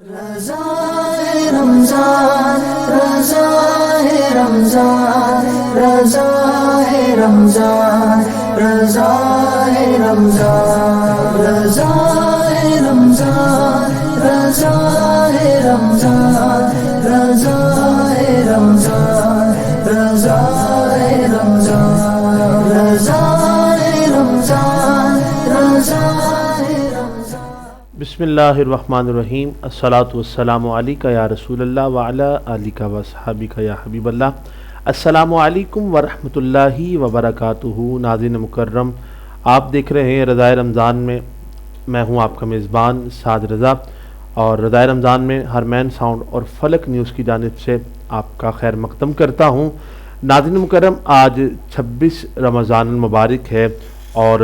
رضا ہے رمضان، رضا ہے رمضان، رضا ہے رمضان، رضا ہے رمضان، رضا ہے رمضان، رضا ہے رمضان، رضا ہے رمضان، رضا ہے رمضان، رضا ہے رمضان، رضا ہے رمضان۔ بسم اللہ الرحمن الرحیم، الصلاۃ والسلام علیکہ یا رسول اللہ وعلی آلکہ وصحابکہ یا حبیب اللہ۔ السلام علیکم ورحمۃ اللہ وبرکاتہ۔ ناظرین مکرم، آپ دیکھ رہے ہیں رضائے رمضان میں ہوں آپ کا میزبان سعد رضا، اور رضائے رمضان میں حرمین ساؤنڈ اور فلک نیوز کی جانب سے آپ کا خیر مقدم کرتا ہوں۔ ناظرین مکرم، آج 26 رمضان المبارک ہے، اور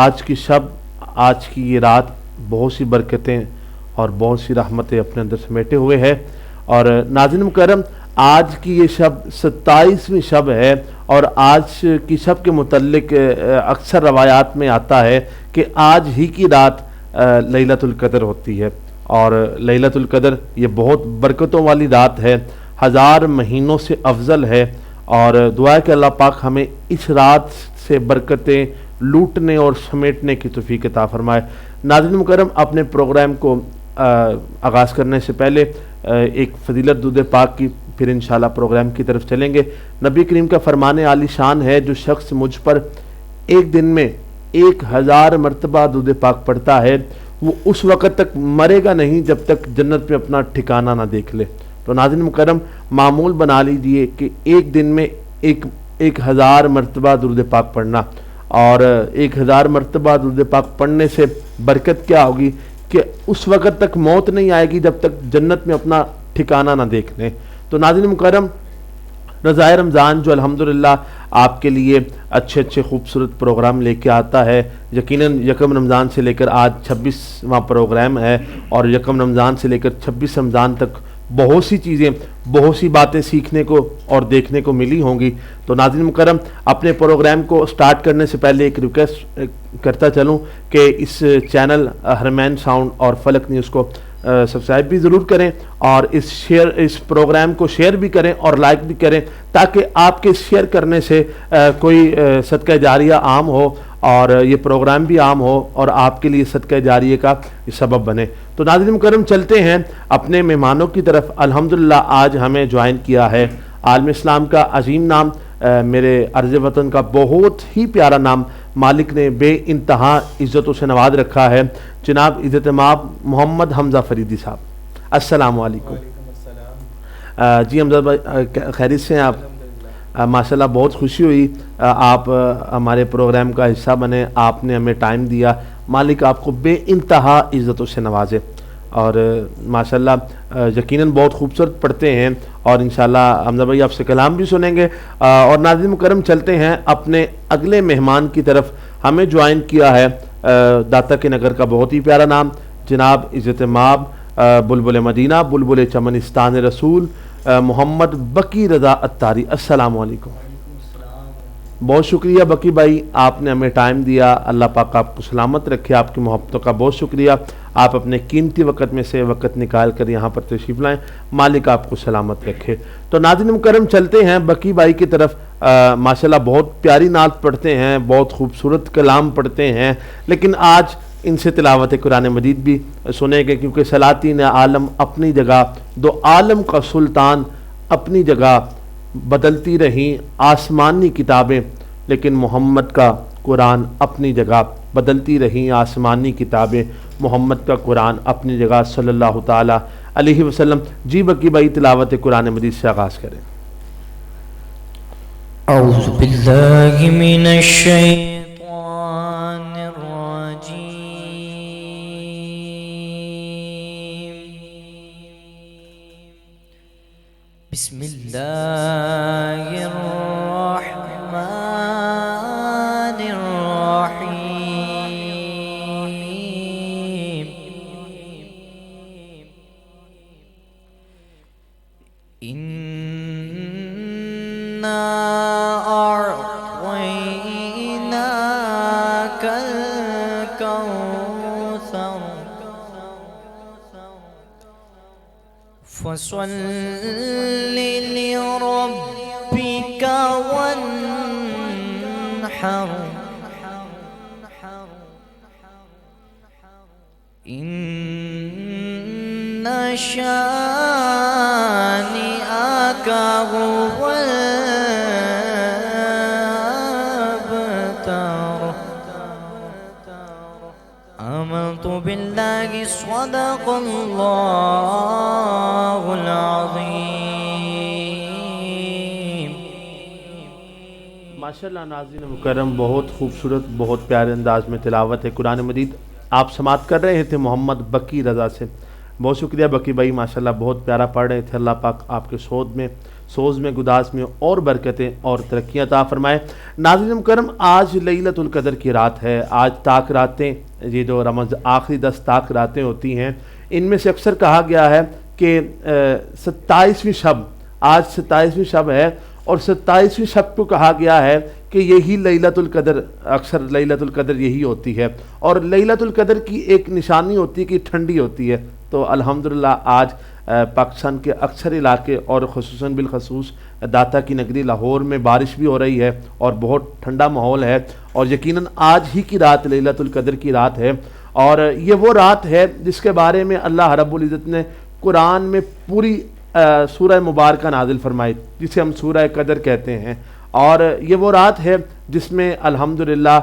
آج کی شب، آج کی یہ رات بہت سی برکتیں اور بہت سی رحمتیں اپنے اندر سمیٹے ہوئے ہے۔ اور ناظرین مکرم، آج کی یہ شب 27ویں شب ہے، اور آج کی شب کے متعلق اکثر روایات میں آتا ہے کہ آج ہی کی رات لیلۃ القدر ہوتی ہے، اور لیلۃ القدر یہ بہت برکتوں والی رات ہے، 1000 مہینوں سے افضل ہے، اور دعا ہے کہ اللہ پاک ہمیں اس رات سے برکتیں لوٹنے اور سمیٹنے کی توفیق عطا فرمائے۔ ناظرین مکرم، اپنے پروگرام کو آغاز کرنے سے پہلے ایک فضیلت درود پاک کی، پھر انشاءاللہ پروگرام کی طرف چلیں گے۔ نبی کریم کا فرمان عالی شان ہے، جو شخص مجھ پر ایک دن میں 1000 مرتبہ درود پاک پڑھتا ہے، وہ اس وقت تک مرے گا نہیں جب تک جنت میں اپنا ٹھکانہ نہ دیکھ لے۔ تو ناظرین مکرم، معمول بنا لیجئے کہ ایک دن میں 1000 مرتبہ درود پاک پڑھنا، اور 1000 مرتبہ درود پاک پڑھنے سے برکت کیا ہوگی کہ اس وقت تک موت نہیں آئے گی جب تک جنت میں اپنا ٹھکانہ نہ دیکھ لیں۔ تو ناظرین مکرم، رضائے رمضان جو الحمدللہ آپ کے لیے اچھے خوبصورت پروگرام لے کے آتا ہے، یقیناً یکم رمضان سے لے کر آج 26واں پروگرام ہے، اور یکم رمضان سے لے کر 26 رمضان تک بہت سی چیزیں، بہت سی باتیں سیکھنے کو اور دیکھنے کو ملی ہوں گی۔ تو ناظرین مکرم، اپنے پروگرام کو سٹارٹ کرنے سے پہلے ایک ریکویسٹ کرتا چلوں کہ اس چینل حرمین ساؤنڈ اور فلک نیوز کو سبسکرائب بھی ضرور کریں، اور اس پروگرام کو شیئر بھی کریں اور لائک بھی کریں، تاکہ آپ کے شیئر کرنے سے کوئی صدقہ جاریہ عام ہو، اور یہ پروگرام بھی عام ہو، اور آپ کے لیے صدقہ جاریہ کا سبب بنے۔ تو ناظرین مکرم، چلتے ہیں اپنے مہمانوں کی طرف۔ الحمدللہ آج ہمیں جوائن کیا ہے عالم اسلام کا عظیم نام، میرے عرض وطن کا بہت ہی پیارا نام، مالک نے بے انتہا عزتوں سے نواز رکھا ہے، جناب عزت مآب محمد حمزہ فریدی صاحب۔ السلام علیکم۔ جی حمزہ بھائی، خیریت سے ہیں آپ؟ ماشاءاللہ، بہت خوشی ہوئی آپ ہمارے پروگرام کا حصہ بنے، آپ نے ہمیں ٹائم دیا، مالک آپ کو بے انتہا عزتوں سے نوازے، اور ماشاءاللہ یقیناً بہت خوبصورت پڑھتے ہیں، اور انشاءاللہ حمزہ بھائی آپ سے کلام بھی سنیں گے۔ اور ناظرین مکرم، چلتے ہیں اپنے اگلے مہمان کی طرف۔ ہمیں جوائن کیا ہے داتا کے نگر کا بہت ہی پیارا نام، جناب عزت مآب بلبل مدینہ، بلبل چمنستان رسول، محمد بقی رضا اتاری۔ السلام علیکم۔ بہت شکریہ بقی بھائی، آپ نے ہمیں ٹائم دیا، اللہ پاک آپ کو سلامت رکھے، آپ کی محبتوں کا بہت شکریہ، آپ اپنے قیمتی وقت میں سے وقت نکال کر یہاں پر تشریف لائیں، مالک آپ کو سلامت رکھے۔ تو ناظرین مکرم، چلتے ہیں بقی بھائی کی طرف۔ ماشاءاللہ بہت پیاری نعت پڑھتے ہیں، بہت خوبصورت کلام پڑھتے ہیں، لیکن آج ان سے تلاوت قرآن مجید بھی سنیں گے، کیونکہ سلاطین عالم اپنی جگہ، دو عالم کا سلطان اپنی جگہ، بدلتی رہیں آسمانی کتابیں، لیکن محمد کا قرآن اپنی جگہ، بدلتی رہیں آسمانی کتابیں، محمد کا قرآن اپنی جگہ، صلی اللہ تعالی علیہ وسلم۔ جی بقی بھائی، تلاوت قرآن مجید سے آغاز کریں۔ اعوذ باللہ من الشیطان بسم اللہ الرحمن الرحیم۔ انا اعطیناک الکوثر فصل لربك وانحر إن شانئك هو الأبتر. آمنت بالله صدق الله العظيم. ماشاءاللہ ناظرین مکرم، بہت خوبصورت، بہت پیارے انداز میں تلاوت ہے قرآن مجید. آپ سماعت کر رہے تھے محمد بکی رضا سے. بہت شکریہ بکی بھائی، ماشاءاللہ بہت پیارا پڑھ رہے تھے. اللہ پاک آپ کے سوز میں گداز میں اور برکتیں اور ترقیاں عطا فرمائے. ناظرین مکرم، آج لیلۃ القدر کی رات ہے. آج طاق راتیں، یہ جو آخری 10 طاق راتیں ہوتی ہیں، ان میں سے اکثر کہا گیا ہے کہ 27ویں شب، آج 27ویں شب ہے، اور 27ویں شب کو کہا گیا ہے کہ یہی لیلۃ القدر، اکثر لیلۃ القدر یہی ہوتی ہے. اور لیلۃ القدر کی ایک نشانی ہوتی ہے کہ ٹھنڈی ہوتی ہے. تو الحمدللہ آج پاکستان کے اکثر علاقے اور خصوصاً بالخصوص داتا کی نگری لاہور میں بارش بھی ہو رہی ہے اور بہت ٹھنڈا ماحول ہے. اور یقیناً آج ہی کی رات لیلۃ القدر کی رات ہے، اور یہ وہ رات ہے جس کے بارے میں اللہ رب العزت نے قرآن میں پوری سورہ مبارکہ نازل فرمائی، جسے ہم سورہ قدر کہتے ہیں. اور یہ وہ رات ہے جس میں الحمدللہ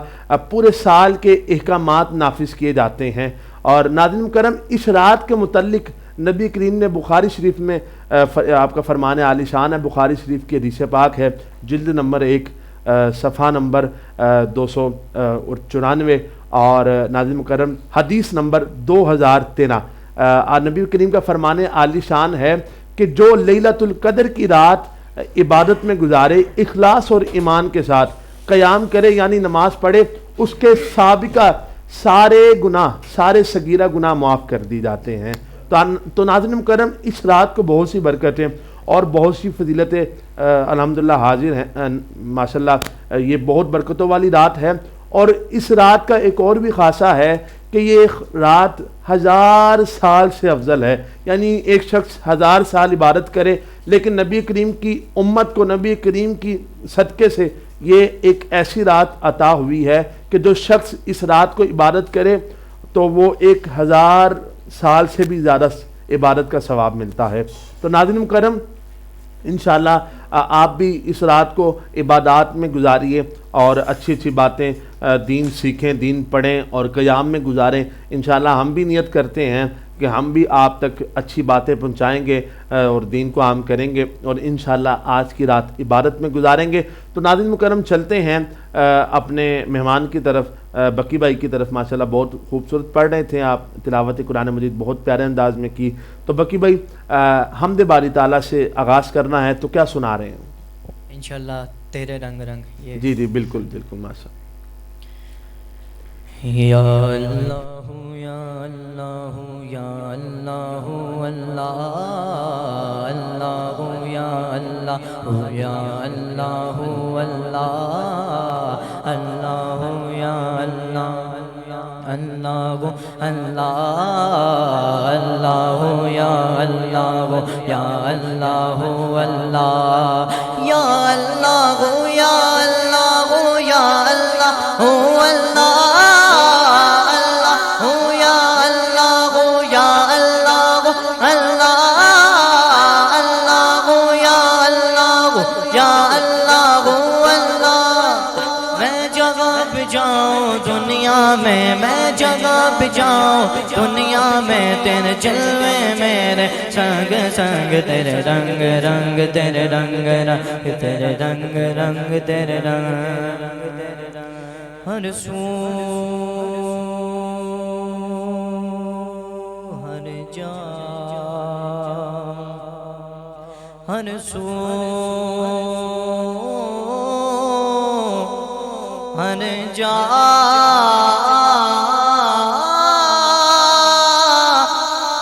پورے سال کے احکامات نافذ کیے جاتے ہیں. اور ناظرین مکرم، اس رات کے متعلق نبی کریم نے بخاری شریف میں آپ کا فرمان عالی شان ہے. بخاری شریف کی حدیث پاک ہے، جلد نمبر 1 صفحہ نمبر 294، اور ناظرین مکرم حدیث نمبر 2013. نبی کریم کا فرمان عالی شان ہے کہ جو لیلۃ القدر کی رات عبادت میں گزارے، اخلاص اور ایمان کے ساتھ قیام کرے، یعنی نماز پڑھے، اس کے سابقہ سارے گناہ، سارے صغیرہ گناہ معاف کر دی جاتے ہیں. تو ناظرین مکرم، اس رات کو بہت سی برکتیں اور بہت سی فضیلتیں الحمدللہ حاضر ہیں. ماشاءاللہ یہ بہت برکتوں والی رات ہے. اور اس رات کا ایک اور بھی خاصہ ہے کہ یہ رات 1000 سال سے افضل ہے. یعنی ایک شخص 1000 سال عبادت کرے، لیکن نبی کریم کی امت کو نبی کریم کی صدقے سے یہ ایک ایسی رات عطا ہوئی ہے کہ جو شخص اس رات کو عبادت کرے تو وہ 1000 سال سے بھی زیادہ عبادت کا ثواب ملتا ہے. تو ناظرین مکرم، انشاءاللہ آپ بھی اس رات کو عبادات میں گزاریے اور اچھی اچھی باتیں دین سیکھیں، دین پڑھیں اور قیام میں گزاریں. انشاءاللہ ہم بھی نیت کرتے ہیں کہ ہم بھی آپ تک اچھی باتیں پہنچائیں گے اور دین کو عام کریں گے، اور انشاءاللہ آج کی رات عبادت میں گزاریں گے. تو ناظرین مکرم، چلتے ہیں اپنے مہمان کی طرف، بکی بھائی کی طرف. ماشاءاللہ بہت خوبصورت پڑھ رہے تھے آپ تلاوت قرآن مجید، بہت پیارے انداز میں کی. تو بکی بھائی، حمد باری تعالیٰ سے آغاز کرنا ہے، تو کیا سنا رہے ہیں؟ انشاءاللہ تیرے رنگ رنگ. جی جی بالکل بالکل، ماشاءاللہ. یا اللہ یا اللہ یا اللہ اللہ اللہ یا اللہ یا اللہ اللہ اللہ یا اللہ اللہ اللہ اللہ یا اللہ یا اللہ اللہ یا اللہ یا اللہ یا اللہ میں جگہ پہ جاؤں دنیا میں تیرے جلوے میرے سنگ سنگ، تیرے رنگ رنگ تیرے رنگ رنگ تیرے رنگ رنگ تیرے رنگ ہر سو ہر جا ہر سو ہر جا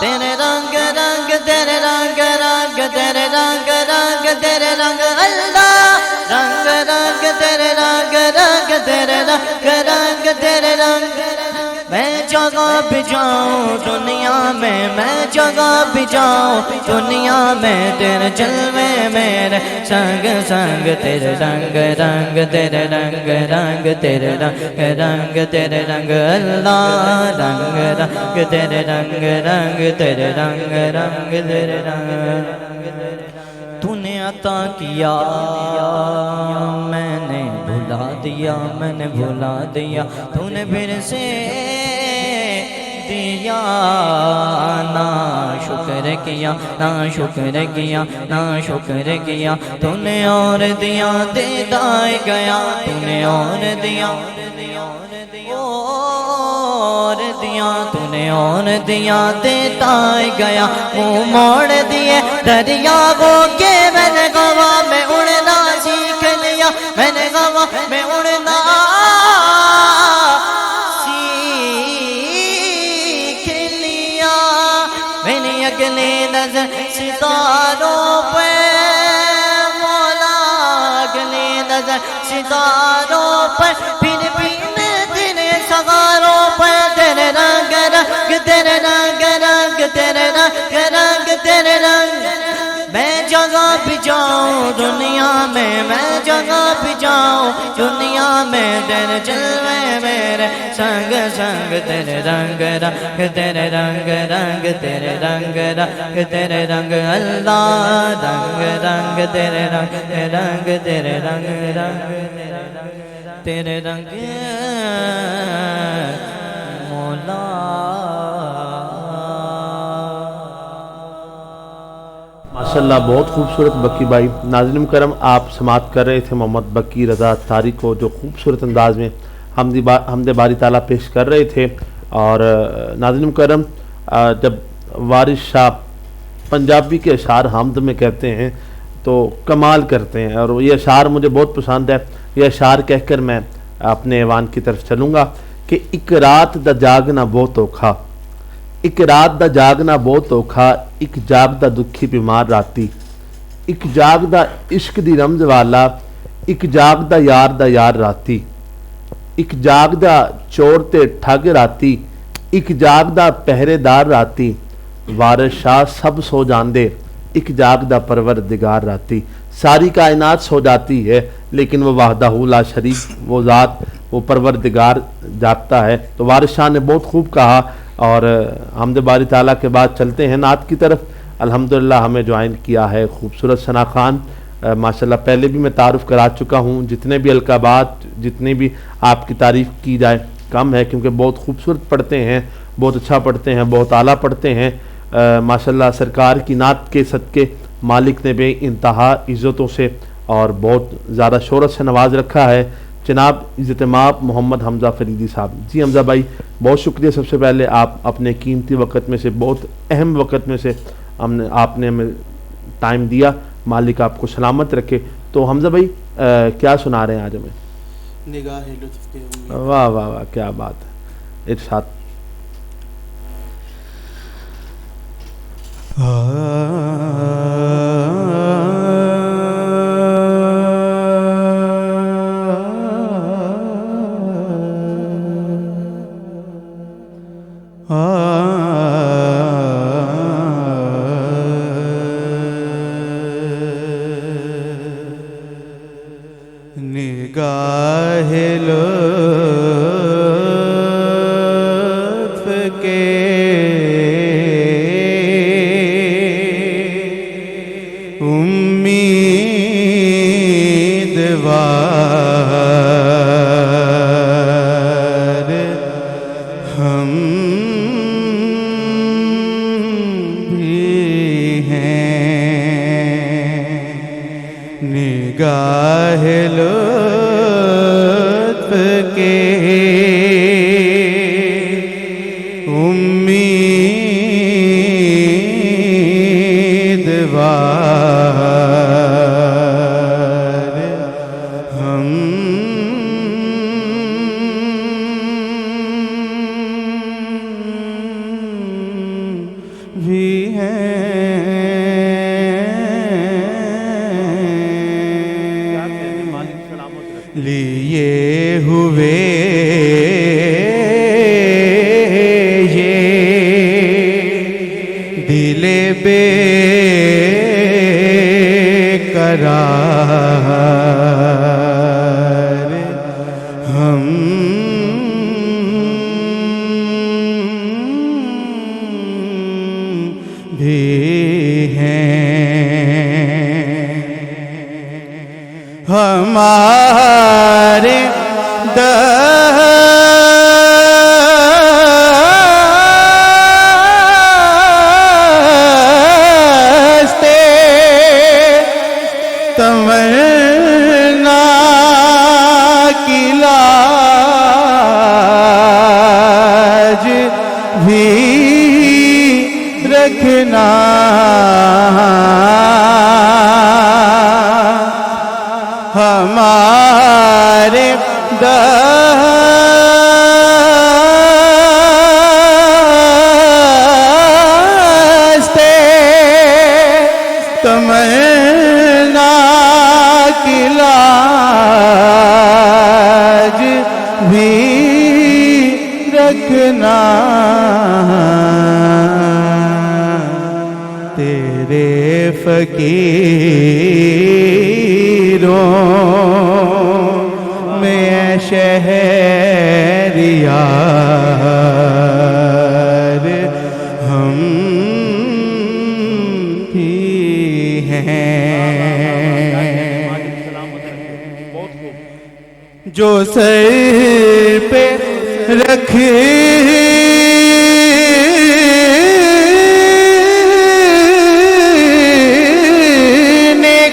تیرے رنگ رنگ تیرے رنگ رنگ تیرے رنگ رنگ تیرے رنگ اللہ رنگ رنگ تیرے رنگ رنگ تیرے رنگ رنگ تیرے رنگ. میں جگہ پہ جاؤں دنیا میں جگہ بھی جاؤں دنیا میں تیرے جلوے میرے سنگ سنگ تیرے رنگ رنگ تیرے رنگ رنگ تیرے رنگ رنگ تیرے رنگ اللہ رنگ رنگ تیرے رنگ رنگ تیرے رنگ رنگ تیرے رنگ تو نے عطا کیا میں نے بھلا دیا میں نے بھلا دیا تو نے پھر سے دیا نا شکر کیا نا شکر کیا نا شکر کیا تو نے اور دیا دیتا گیا تو نے اور دیا اور دیا تو نے اور دیا دیتا گیا منہ موڑ دیے دریاؤں کے میں نے گوا میں اڑنا سیکھ لیا میں نے گوا میں اڑنا اگلی نظر ستاروں پہ مولا اگلی نظر ستاروں پہ پھر دن سگاروں پہ تیرے رنگ رنگ تیرے رنگ رنگ تیرے رنگ رنگ تیرے رنگ میں جگہ بھی جاؤں دنیا میں جگہ بھی جاؤں دنیا میں تیرے جلوے میرے سنگ سنگ تیرے رنگ رنگ تیرے رنگ رنگ تیرے رنگ رنگ تیرے رنگ اللہ رنگ رنگ تیرے رنگ رنگ تیرے رنگ رنگ تیرے رنگ مولا ماشاءاللہ بہت خوبصورت بکی بھائی. ناظرین مکرم آپ سماعت کر رہے تھے محمد بکی رضا اتاری کو جو خوبصورت انداز میں حمد باری تعالیٰ پیش کر رہے تھے. اور ناظرین مکرم جب وارث شاہ پنجابی کے اشعار حمد میں کہتے ہیں تو کمال کرتے ہیں اور یہ اشعار مجھے بہت پسند ہے. یہ اشعار کہہ کر میں اپنے ایوان کی طرف چلوں گا کہ ایک رات دا جاگنا بہت اوکھا ایک رات دا جاگنا بہت اوکھا ایک جاگ دا دکھی بیمار راتی ایک جاگ دا عشق دی رمز والا ایک جاگ دا یار راتی ایک جاگ دا چور تے ٹھگ راتی ایک جاگ دا پہرے دار راتی وارث شاہ سب سو جاندے ایک جاگ دا پروردگار راتی. ساری کائنات سو جاتی ہے لیکن وہ وحدہ لا شریک وہ ذات وہ پروردگار جاگتا ہے. تو وارث شاہ نے بہت خوب کہا. اور حمد باری تعالیٰ کے بعد چلتے ہیں نعت کی طرف. الحمدللہ ہمیں جوائن کیا ہے خوبصورت ثنا خان. ماشاءاللہ پہلے بھی میں تعارف کرا چکا ہوں. جتنے بھی القابات جتنی بھی آپ کی تعریف کی جائے کم ہے کیونکہ بہت خوبصورت پڑھتے ہیں بہت اچھا پڑھتے ہیں بہت اعلیٰ پڑھتے ہیں. ماشاءاللہ سرکار کی نعت کے صدقے مالک نے بے انتہا عزتوں سے اور بہت زیادہ شہرت سے نواز رکھا ہے. جناب عزت مآب محمد حمزہ فریدی صاحب. جی حمزہ بھائی بہت شکریہ. سب سے پہلے آپ اپنے قیمتی وقت میں سے بہت اہم وقت میں سے آپ نے ہمیں ٹائم دیا. مالک آپ کو سلامت رکھے. تو حمزہ بھائی کیا سنا رہے ہیں آج ہمیں؟ نگاہ لطف کے امید. واہ واہ واہ کیا بات ہے. ارشاد. نگاہ لطف کے امیدوار ہم بھی ہیں. نگاہ لطف کے امیدوار ہم بھی ہیں. مالک سلامت رکھے. دل بے قرار ہم بھی ہیں، ہمارے دستے تمنا کی لاج بھی رکھنا، ہمارے دستے تمنا کی لاج بھی رکھنا، تیرے فقیروں میں شہریار ہم بھی ہیں، جو سر پہ رکھنے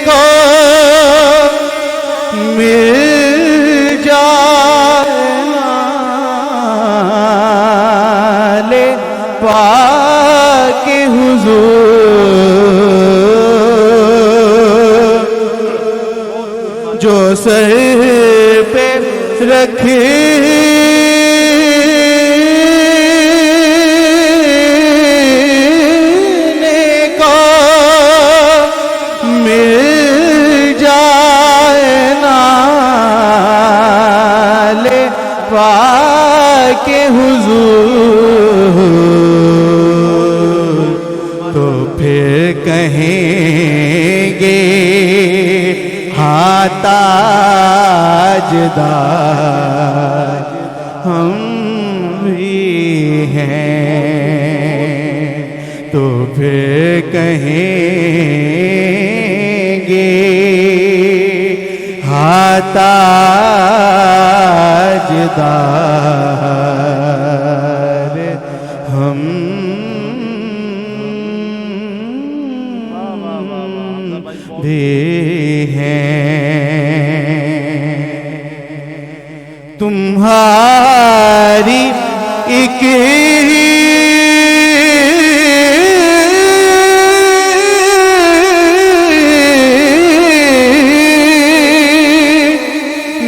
کو مل جانا، لے پاک حضور، جو سر پہ رکھنے کو مل جائے نالے پاک حضور، تو پھر کہیں گے ہاں تاجدار ہم بھی ہیں، تو پھر کہیں گے ہاں تاجدار ہم بھی ہیں، تمہاری ایک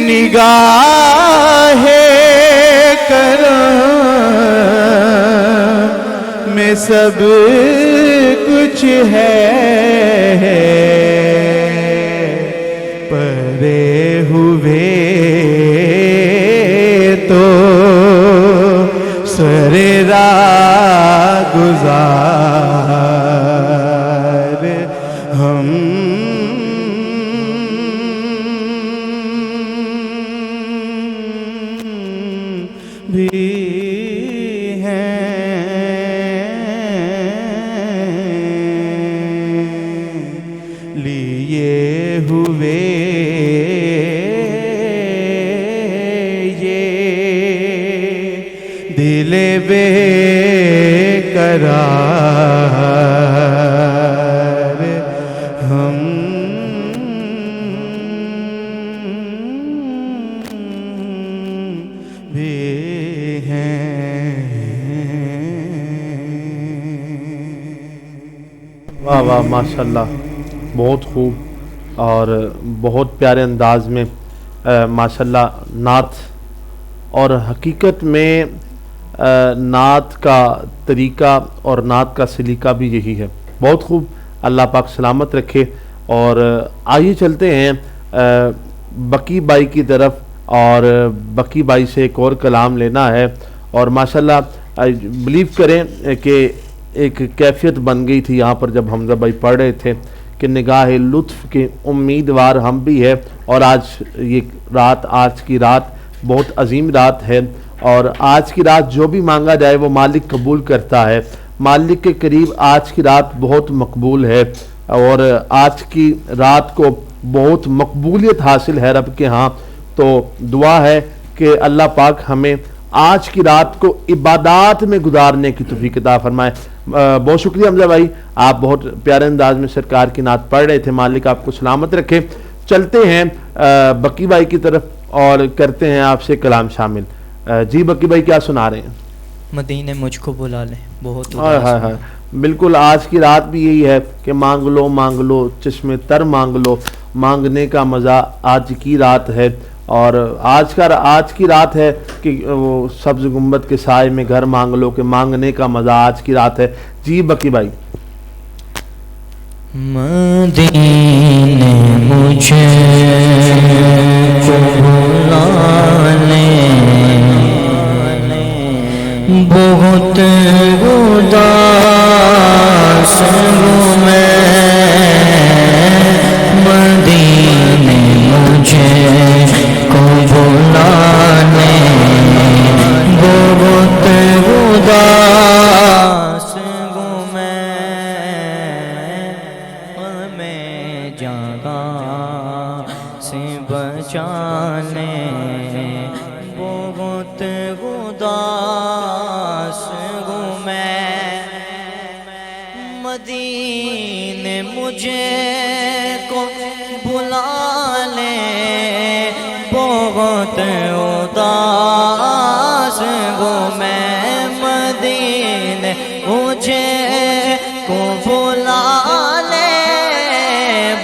نگاہ کرم میں سب کچھ ہے، پرے ہوئے تو سر راہ گزار ہم بھی ہیں، لیے ہوئے یہ دل بے قرار ہم بھی ہیں۔ واہ واہ ماشاءاللہ، بہت خوب اور بہت پیارے انداز میں ماشاءاللہ نعت، اور حقیقت میں نعت کا طریقہ اور نعت کا سلیقہ بھی یہی ہے۔ بہت خوب، اللہ پاک سلامت رکھے۔ اور آئیے چلتے ہیں بکی بھائی کی طرف، اور بکی بھائی سے ایک اور کلام لینا ہے۔ اور ماشاءاللہ بلیو کریں کہ ایک کیفیت بن گئی تھی یہاں پر جب حمزہ بھائی پڑھ رہے تھے کہ نگاہ لطف کے امیدوار ہم بھی ہے، اور آج یہ رات، آج کی رات بہت عظیم رات ہے، اور آج کی رات جو بھی مانگا جائے وہ مالک قبول کرتا ہے، مالک کے قریب آج کی رات بہت مقبول ہے، اور آج کی رات کو بہت مقبولیت حاصل ہے رب کے ہاں۔ تو دعا ہے کہ اللہ پاک ہمیں آج کی رات کو عبادات میں گزارنے کی توفیق عطا فرمائے۔ بہت شکریہ حمزہ بھائی، آپ بہت پیارے انداز میں سرکار کی نعت پڑھ رہے تھے، مالک آپ کو سلامت رکھے۔ چلتے ہیں بکی بھائی کی طرف اور کرتے ہیں آپ سے کلام شامل۔ جی بکی بھائی کیا سنا رہے ہیں؟ مدینے مجھ کو بلا لے، بہت ہائے ہائے ہائے، بالکل آج کی رات بھی یہی ہے کہ مانگ لو چشم تر مانگ لو، مانگنے کا مزہ آج کی رات ہے، اور آج کی رات ہے کہ وہ سبز گنبد کے سائے میں گھر مانگ لو، کہ مانگنے کا مزہ آج کی رات ہے۔ جی بکی بھائی۔ مدینے مجھے کو بلا لے، بہت اداس ہوں میں، مدینے مجھے کو بلا لے، بہت اداس ہوں میں، ہمیں جگہ سے بچا لے، بہت اداس ہوں میں، مدینے مجھے کو بلا لے، بہت اداس ہوں میں، مدینے مجھے کو بلا لے،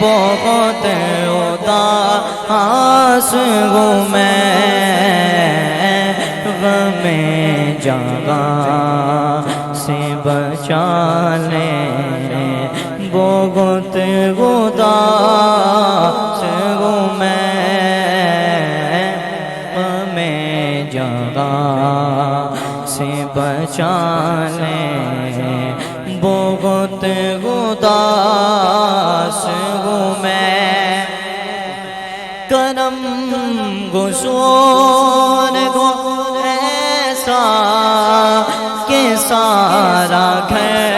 بہت اداس ہوں میں، غم جگہ سے بچا لے، بہت اداس ہوں میں، غم جگہ سے بچا لے، بہت اداس ہوں میں، کرم گزور کو ایسا کہ سارا گھر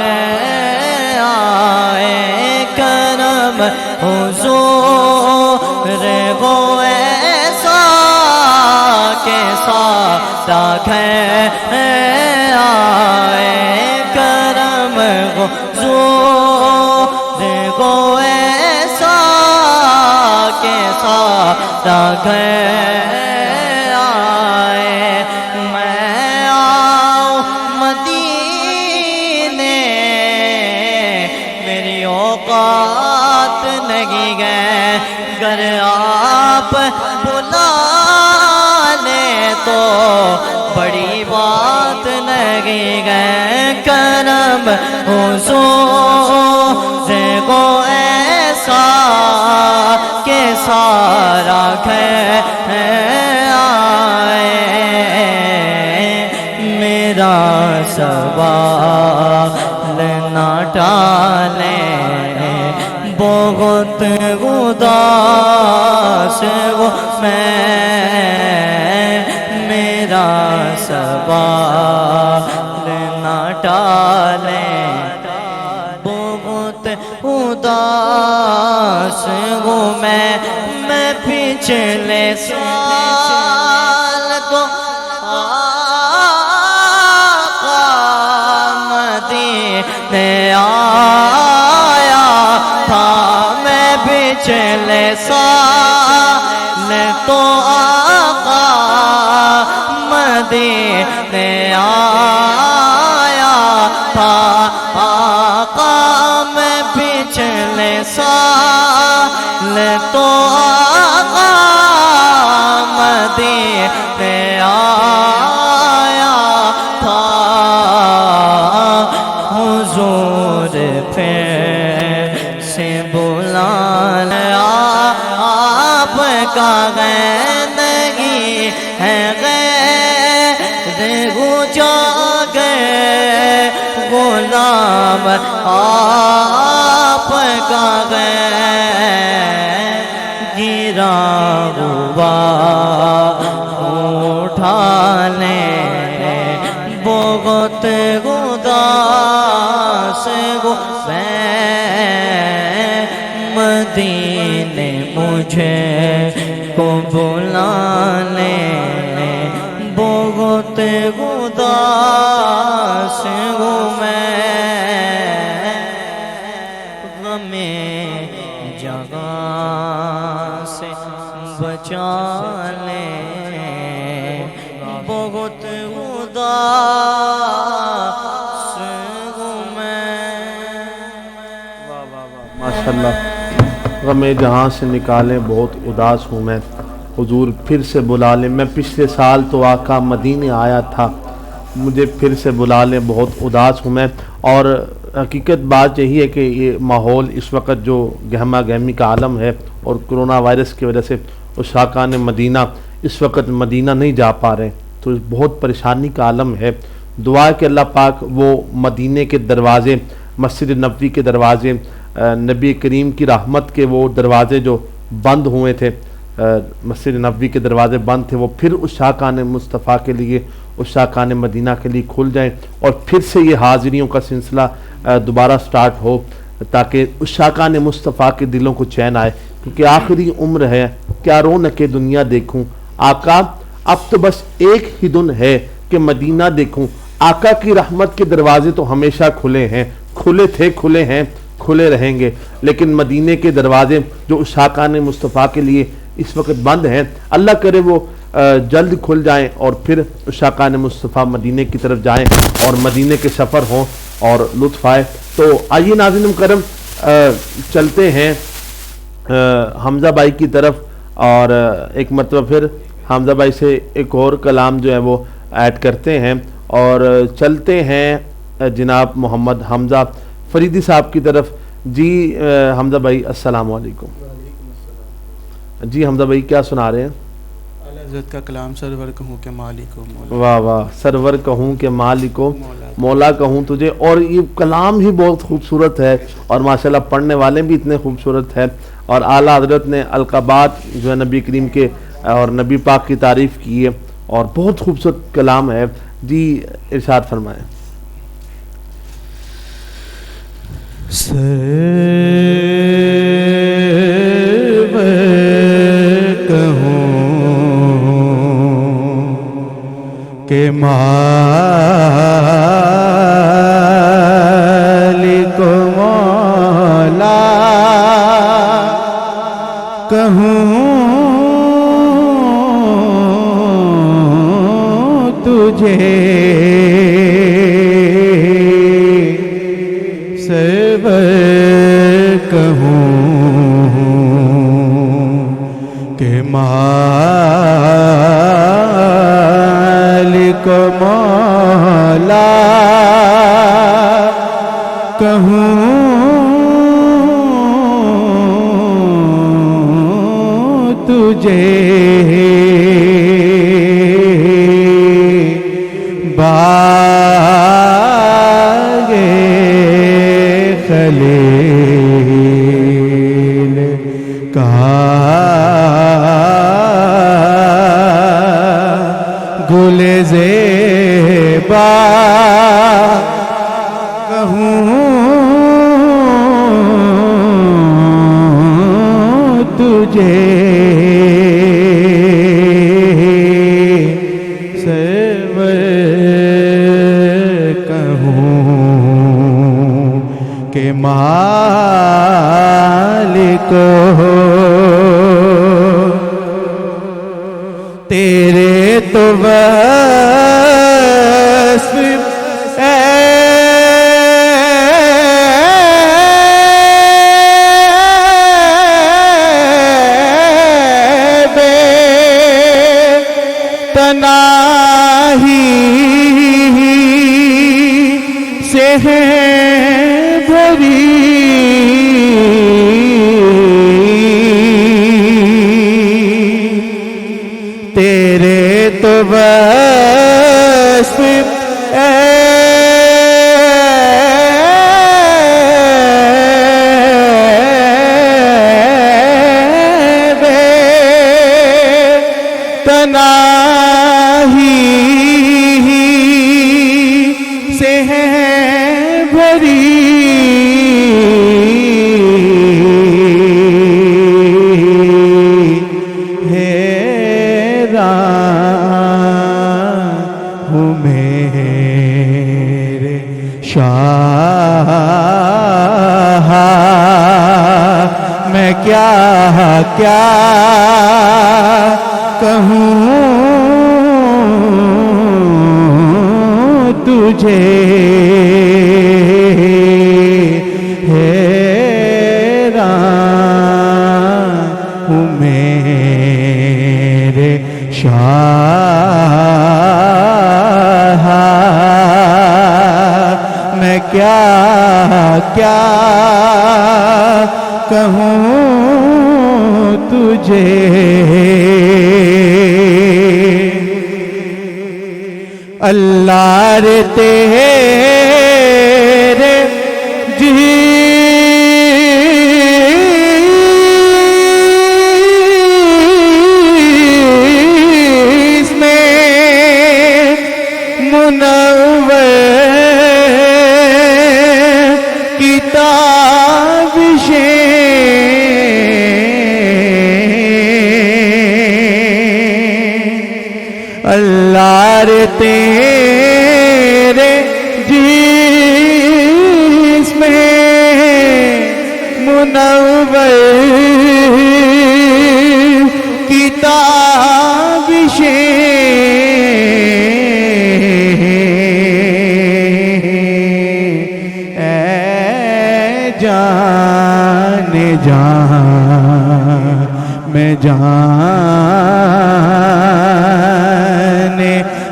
آئے، کرم حضور کو ایسا کہ سارا گھر آئے، کرم حضور کو ایسا کہ سارا گھر آئے، میں آؤں مدینے، میری اوقات نہیں گئے، گر آپ بلا لے تو بڑی بات نہیں گئے، کرم حضور کو ایسا کہ سارا گھر آئے، میرا سوال نہ ٹالے، بہت اداس ہوں میں، میرا سوال نہ ٹالے، بہت اداس ہوں میں پچھلے سال کو آقا مدینے آیا تھا، میں پچھلے سال تو آقا مدینے آیا تھا، آقا میں پچھلے سال تو آقا مدینے آیا تھا، حضور پھر سے بلا لیا، آپ کا غیر نہیں ہے، غیر ہو جا گئے غلام آپ کا گرا ہوا اٹھا لیں بہت اداس ہوں میں مدینے مجھے کو بلا لیں بہت اداس ہوں میں غم جگہ سے بچا لیں بہت اداس ہوں میں ماشاءاللہ غم جہاں سے نکالیں بہت اداس ہوں میں حضور پھر سے بلا لیں میں پچھلے سال تو آقا مدینے آیا تھا مجھے پھر سے بلا لیں بہت اداس ہوں میں اور حقیقت بات یہی ہے کہ یہ ماحول اس وقت جو گہما گہمی کا عالم ہے اور کرونا وائرس کی وجہ سے عشاقان مدینہ اس وقت مدینہ نہیں جا پا رہے تو بہت پریشانی کا عالم ہے دعا ہے کہ اللہ پاک وہ مدینے کے دروازے مسجد نبوی کے دروازے نبی کریم کی رحمت کے وہ دروازے جو بند ہوئے تھے مسجد نبوی کے دروازے بند تھے وہ پھر عشاقان مصطفیٰ کے لیے عشاقان مدینہ کے لیے کھل جائیں اور پھر سے یہ حاضریوں کا سلسلہ دوبارہ سٹارٹ ہو تاکہ عشاقان مصطفیٰ کے دلوں کو چین آئے کیونکہ آخری عمر ہے کیا رونق دنیا دیکھوں آقا اب تو بس ایک ہی دن ہے کہ مدینہ دیکھوں آقا کی رحمت کے دروازے تو ہمیشہ کھلے ہیں کھلے تھے کھلے ہیں کھلے رہیں گے لیکن مدینے کے دروازے جو عشاقان مصطفیٰ کے لیے اس وقت بند ہیں اللہ کرے وہ جلد کھل جائیں اور پھر عشاقان مصطفیٰ مدینے کی طرف جائیں اور مدینے کے سفر ہوں اور لطف آئے تو آئیے ناظرین مکرم چلتے ہیں حمزہ بھائی کی طرف اور ایک مرتبہ پھر حمزہ بھائی سے ایک اور کلام جو ہے وہ ایڈ کرتے ہیں اور چلتے ہیں جناب محمد حمزہ فریدی صاحب کی طرف جی حمزہ بھائی السلام علیکم جی حمزہ بھائی کیا سنا رہے ہیں حضرت کا کلام سرور کہوں کہ مالک ہو مولا واہ واہ سرور کہوں کہ مالک ہو مولا کہوں تجھے اور یہ کلام ہی بہت خوبصورت ہے اور ماشاءاللہ پڑھنے والے بھی اتنے خوبصورت ہے اور اعلیٰ حضرت نے القابات جو ہے نبی کریم کے اور نبی پاک کی تعریف کی ہے اور بہت خوبصورت کلام ہے جی ارشاد فرمائیں کہ مالک مولا کہوں تجھے سرور کہوں کہ مالک مولا کہوں تجھے باغ خلیل کا گل زیبا کہوں تجھے سرور کہوں کہ مالک ہو تیرے تو وصف بے تناہی سے بھری تیرے تو وصف کیا کہوں تجھے حیران ہوں میرے شاہ میں کیا کیا کہوں تجھے اللہ رے تیرے جس میں منور اللہ رے تیرے جس میں منور کتابشیں اے جان جان میں جان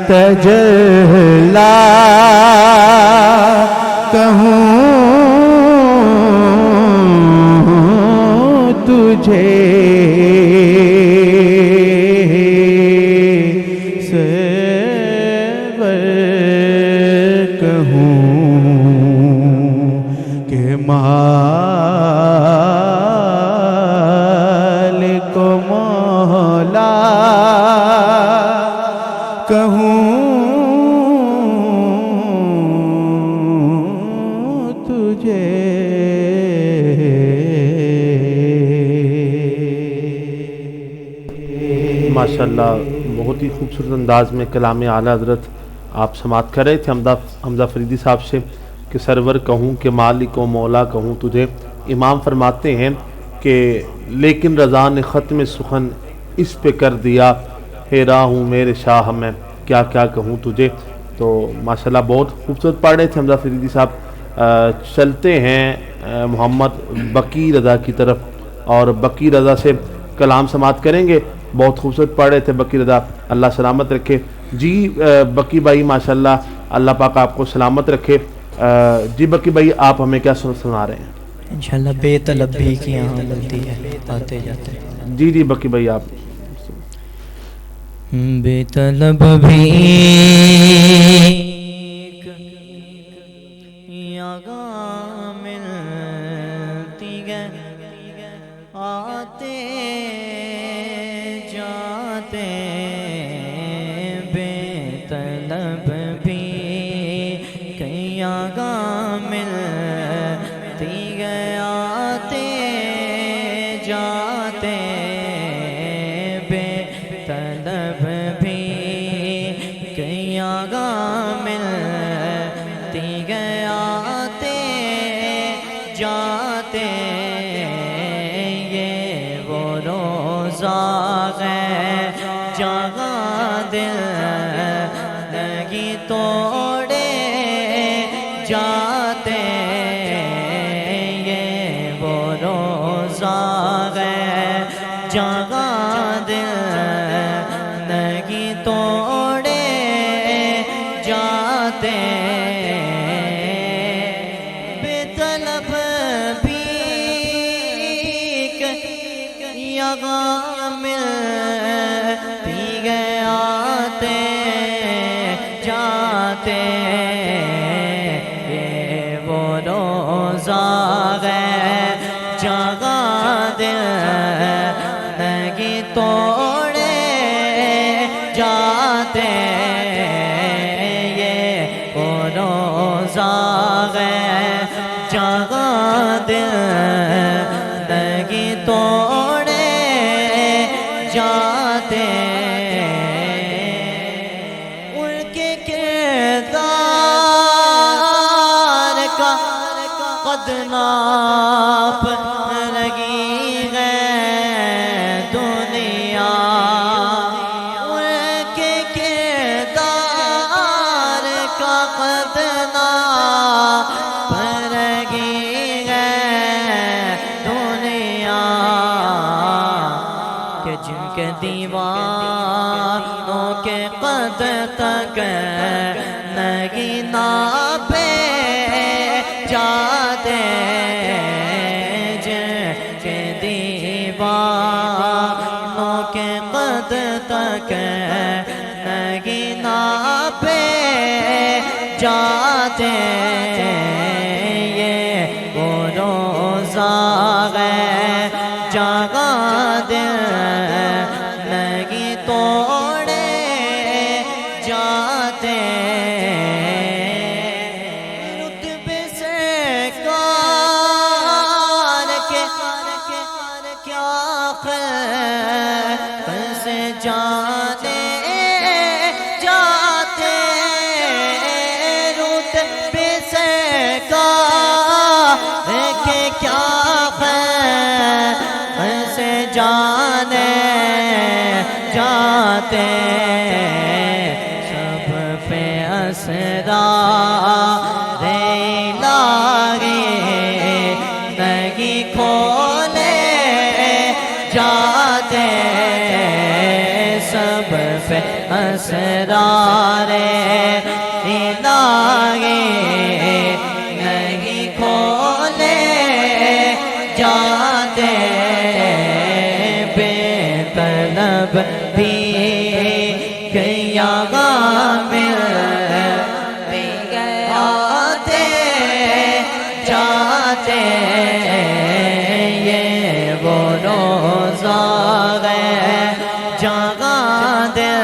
تجلا کہوں تجھے صبر کہوں کہ مالک و مولا کہوں تجھے ماشاءاللہ بہت ہی خوبصورت انداز میں کلام اعلیٰ حضرت آپ سماعت کر رہے تھے حمزہ فریدی صاحب سے کہ سرور کہوں کہ مالک و مولا کہوں تجھے. امام فرماتے ہیں کہ لیکن رضا نے ختم سخن اس پہ کر دیا حیران ہوں میرے شاہ میں کیا کیا کہوں تجھے. تو ماشاءاللہ بہت خوبصورت پڑھ رہے تھے حمزہ فریدی صاحب. چلتے ہیں محمد بقی رضا کی طرف اور بقی رضا سے کلام سماعت کریں گے. بہت خوبصورت پڑھ رہے تھے بقی رضا, اللہ سلامت رکھے. جی بقی بھائی ماشاءاللہ اللہ پاک آپ کو سلامت رکھے. جی بقی بھائی آپ ہمیں کیا سنا رہے ہیں؟ انشاءاللہ بے طلب بھی کی یہاں ملتی ہے آتے جاتے. جی جی بقی بھائی آپ. بے طلب بھی یہاں ملتی ہے آتے جاتے. بے طلب بھی یہاں ملتی ہے آتے جاتے. بے طلب بھی یہاں ملتی ہے آتے جاتے. یہ وہ روزہ ہے جہاں دل نہیں توڑے جاتے. یہ وہ روزہ ہے جہاں دل نہیں توڑے جاتے. بے طلب بھی یہاں ملتی ہے آتے جاتے. یہ وہ روزہ ہے جہاں دل نہیں توڑے جاتے. یہ وہ روزہ ہے جہاں دل نہیں توڑے جاتے. ان کے کردار کا قد ناپ لگی ہے کہ دیوانوں کے قد تک نہیں ناپے جاتے کہ دیوانوں کے قد تک نہیں ناپے جاتے یہ وہ روزہ ہے جگہ دل نہیں توڑے جاتے رتبے سے کار کے کیا خیر سے جانے جاتے رتبے سے کار کے کیا خیر سے جانے جاتے سب پہ اسرار الہی نہیں کھولے جاتے سب پہ اسرار الہی نہیں کھولے جاتے بے طلب بھی کیا مل بھی آتے جاتے یہ وہ روزہ ہے جگہ دل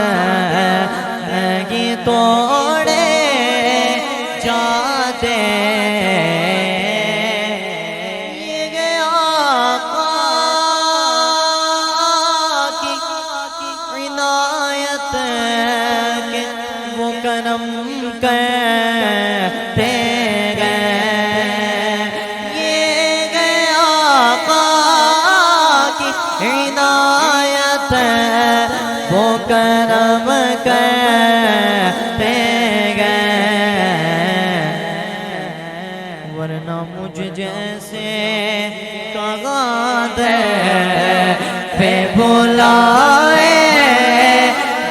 نہیں توڑے جاتے کرم کرتے گئے یہ گیا آقا کی عنایت وہ کرم کرتے گئے ورنہ مجھ جیسے کغادے پہ بلائے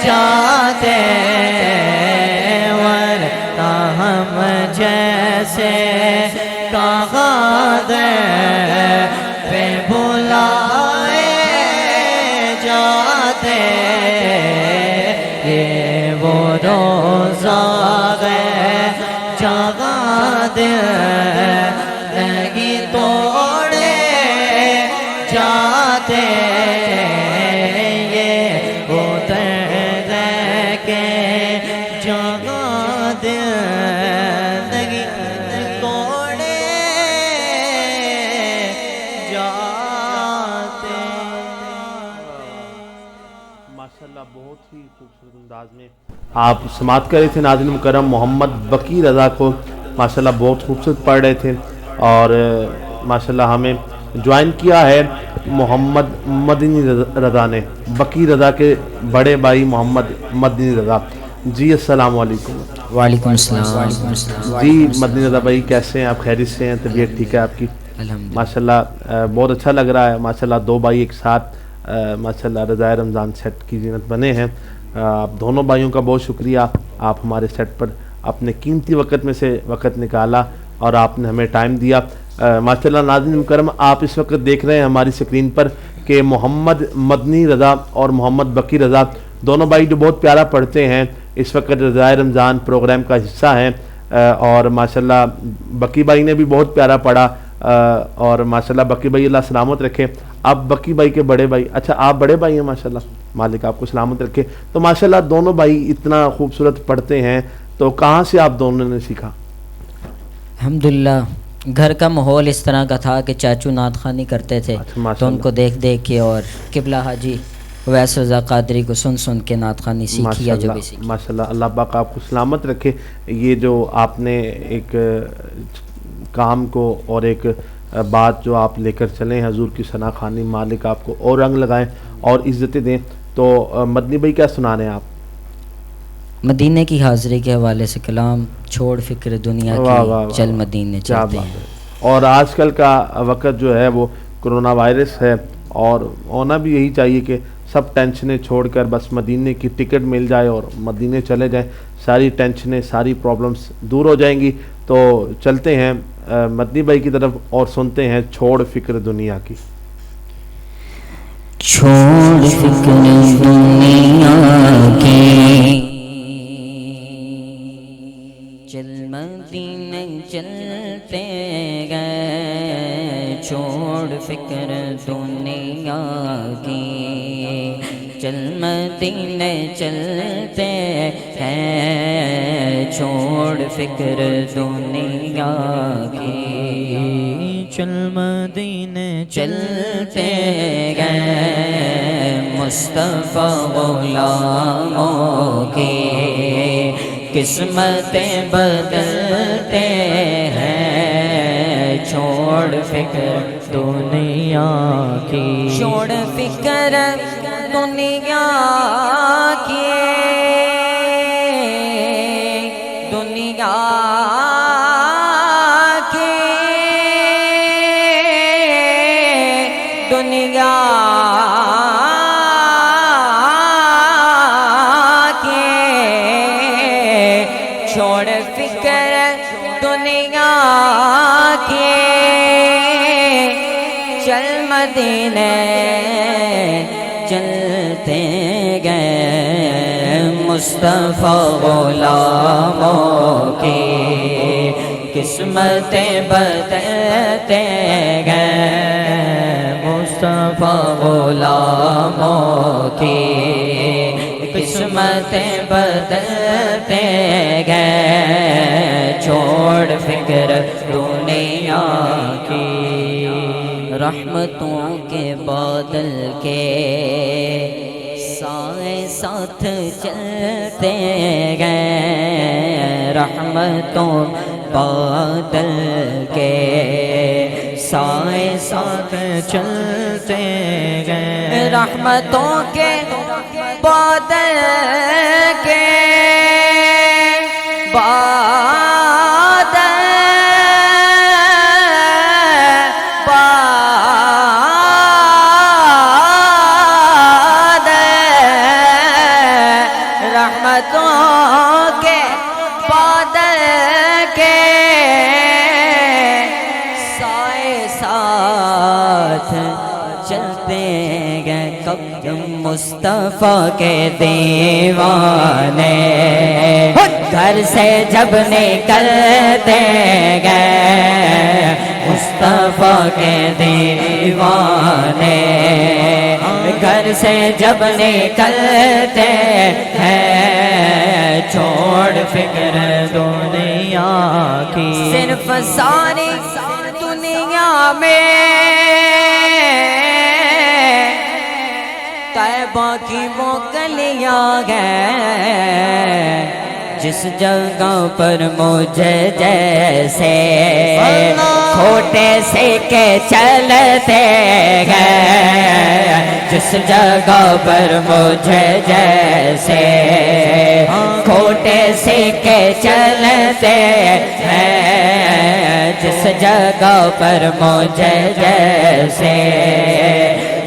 جاتے ہم جیسے کغادے پہ بلائے جاتے یہ وہ روزہ ہے جگہ دل نہیں توڑے جاتے یہ وہ درد کے جگہ دل نہیں توڑے جاتے ماشاءاللہ بہت ہی خوبصورت انداز میں آپ سماعت کر رہے تھے ناظرین مکرم محمد بقی رضا کو ماشاءاللہ بہت خوبصورت پڑھ رہے تھے اور ماشاءاللہ ہمیں جوائن کیا ہے محمد مدنی رضا نے بقی رضا کے بڑے بھائی محمد مدنی رضا جی السلام علیکم وعلیکم السلام جی مدنی رضا بھائی کیسے ہیں آپ خیریت سے ہیں طبیعت ٹھیک ہے آپ کی الحمدللہ ماشاءاللہ بہت اچھا لگ رہا ہے ماشاءاللہ دو بھائی ایک ساتھ ماشاءاللہ رضائے رمضان سیٹ کی زینت بنے ہیں آپ دونوں بھائیوں کا بہت شکریہ آپ ہمارے سیٹ پر اپنے قیمتی وقت میں سے وقت نکالا اور آپ نے ہمیں ٹائم دیا ماشاءاللہ ناظرین مکرم آپ اس وقت دیکھ رہے ہیں ہماری سکرین پر کہ محمد مدنی رضا اور محمد بقی رضا دونوں بھائی جو بہت پیارا پڑھتے ہیں اس وقت رضائے رمضان پروگرام کا حصہ ہیں اور ماشاءاللہ بقی بھائی نے بھی بہت پیارا پڑھا اور ماشاءاللہ بقی بھائی اللہ سلامت رکھے آپ بقی بھائی کے بڑے بھائی اچھا آپ بڑے بھائی ہیں ماشاءاللہ مالک آپ کو سلامت رکھے تو ماشاءاللہ دونوں بھائی اتنا خوبصورت پڑھتے ہیں تو کہاں سے آپ دونوں نے سیکھا الحمدللہ گھر کا ماحول اس طرح کا تھا کہ چاچو نعت خوانی کرتے تھے تو ان کو دیکھ دیکھ کے اور قبلہ حاجی ویس رضا قادری کو سن سن کے نعت خوانی سیکھی یا جو بھی سیکھی ماشاءاللہ اللہ پاک آپ کو سلامت رکھے یہ جو آپ نے ایک کام کو اور ایک بات جو آپ لے کر چلیں حضور کی ثنا خوانی مالک آپ کو اور رنگ لگائیں اور عزتیں دیں تو مدنی بھائی کیا سنا رہے ہیں آپ مدینے کی حاضری کے حوالے سے کلام چھوڑ فکر دنیا کی چل مدینے چلتے ہیں اور آج کل کا وقت جو ہے وہ کرونا وائرس ہے اور ہونا بھی یہی چاہیے کہ سب ٹینشنیں چھوڑ کر بس مدینے کی ٹکٹ مل جائے اور مدینے چلے جائیں، ساری ٹینشنیں ساری پرابلمس دور ہو جائیں گی۔ تو چلتے ہیں مدنی بھائی کی طرف اور سنتے ہیں چھوڑ فکر دنیا کی۔ چھوڑ فکر دنیا کی، چل مدینے چلتے گئے، چھوڑ فکر دنیا کی، چل مدینے چلتے ہیں، چھوڑ فکر دنیا کی، چل مدینے چلتے گئے، مصطفیٰ غلاموں کی قسمتیں بدلتے ہیں، چھوڑ فکر دنیا کی، چھوڑ فکر دنیا کی، دنیا کی، دنیا کی، چھوڑ فکر دنیا کی، چل مدینے چلتے گئے، مصطفیٰ غلاموں کی قسمتیں بدلتے گئے، مصطفیٰ غلاموں کی قسمتیں بدلتے گئے، چھوڑ فکر دنیا کی، رحمتوں کے بادل کے سائے ساتھ چلتے گئے، رحمتوں بادل کے سائے ساتھ چلتے گئے، رحمتوں کے بادل کے رحمتوں کے بادل کے سائے ساتھ چلتے گئے، کب مصطفیٰ کے دیوانے گھر سے جب نکلتے گئے، مصطفیٰ کے دیوانے گھر سے جب نکلتے ہیں، چھوڑ فکر دنیا کی، صرف ساری دنیا میں طیبہ کی وہ گلیاں گئے، جس جگہ پر مجھے جیسے کھوٹے سے کے چلتے گئے، جس جگہ پر مجھے جیسے کھوٹے سے کے چلتے ہیں، جس جگہ پر مجھے جیسے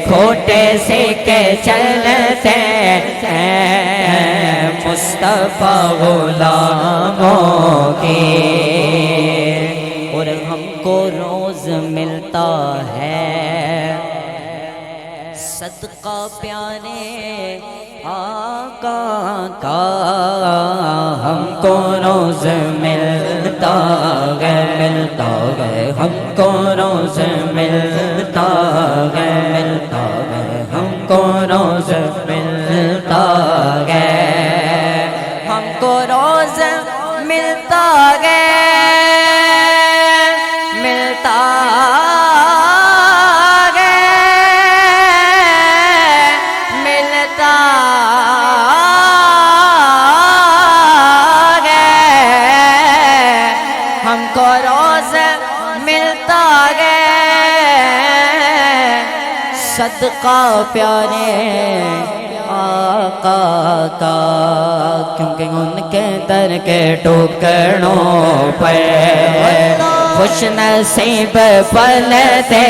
کھوٹے سے کے چلتے ہیں، مصطفیٰ غلاموں کی، اور ہم کو روز ملتا ہے صدقہ پیارے آقا کا، ہم کو روز ملتا ہے، ملتا ہے، ہم کو روز ملتا ہے، ملتا ہے، ہم کو روز ملتا ہے، ہم کو روز ملتا ہے، ملتا ہم کو روز ملتا ہے صدقہ پیارے آقا کا، کیونکہ ان کے در کے ٹکڑوں پر خوش نصیب پلتے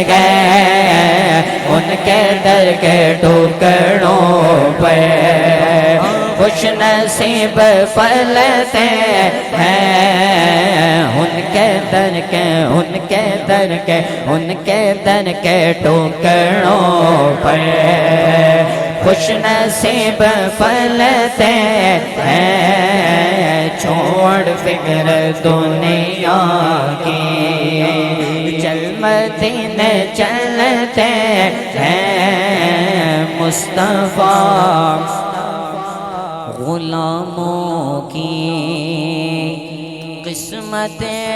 گئے ان کے در کے ٹکڑوں پہ، خوش نصیب پلتے ہیں ان کے در کے، ان کے در کے، ان کے در کے ٹکڑوں پہ، خوش نصیب پلتے ہیں چھوڑ فکر دنیا کی، چل مدینے چلتے ہیں مصطفیٰ غلاموں کی قسمتیں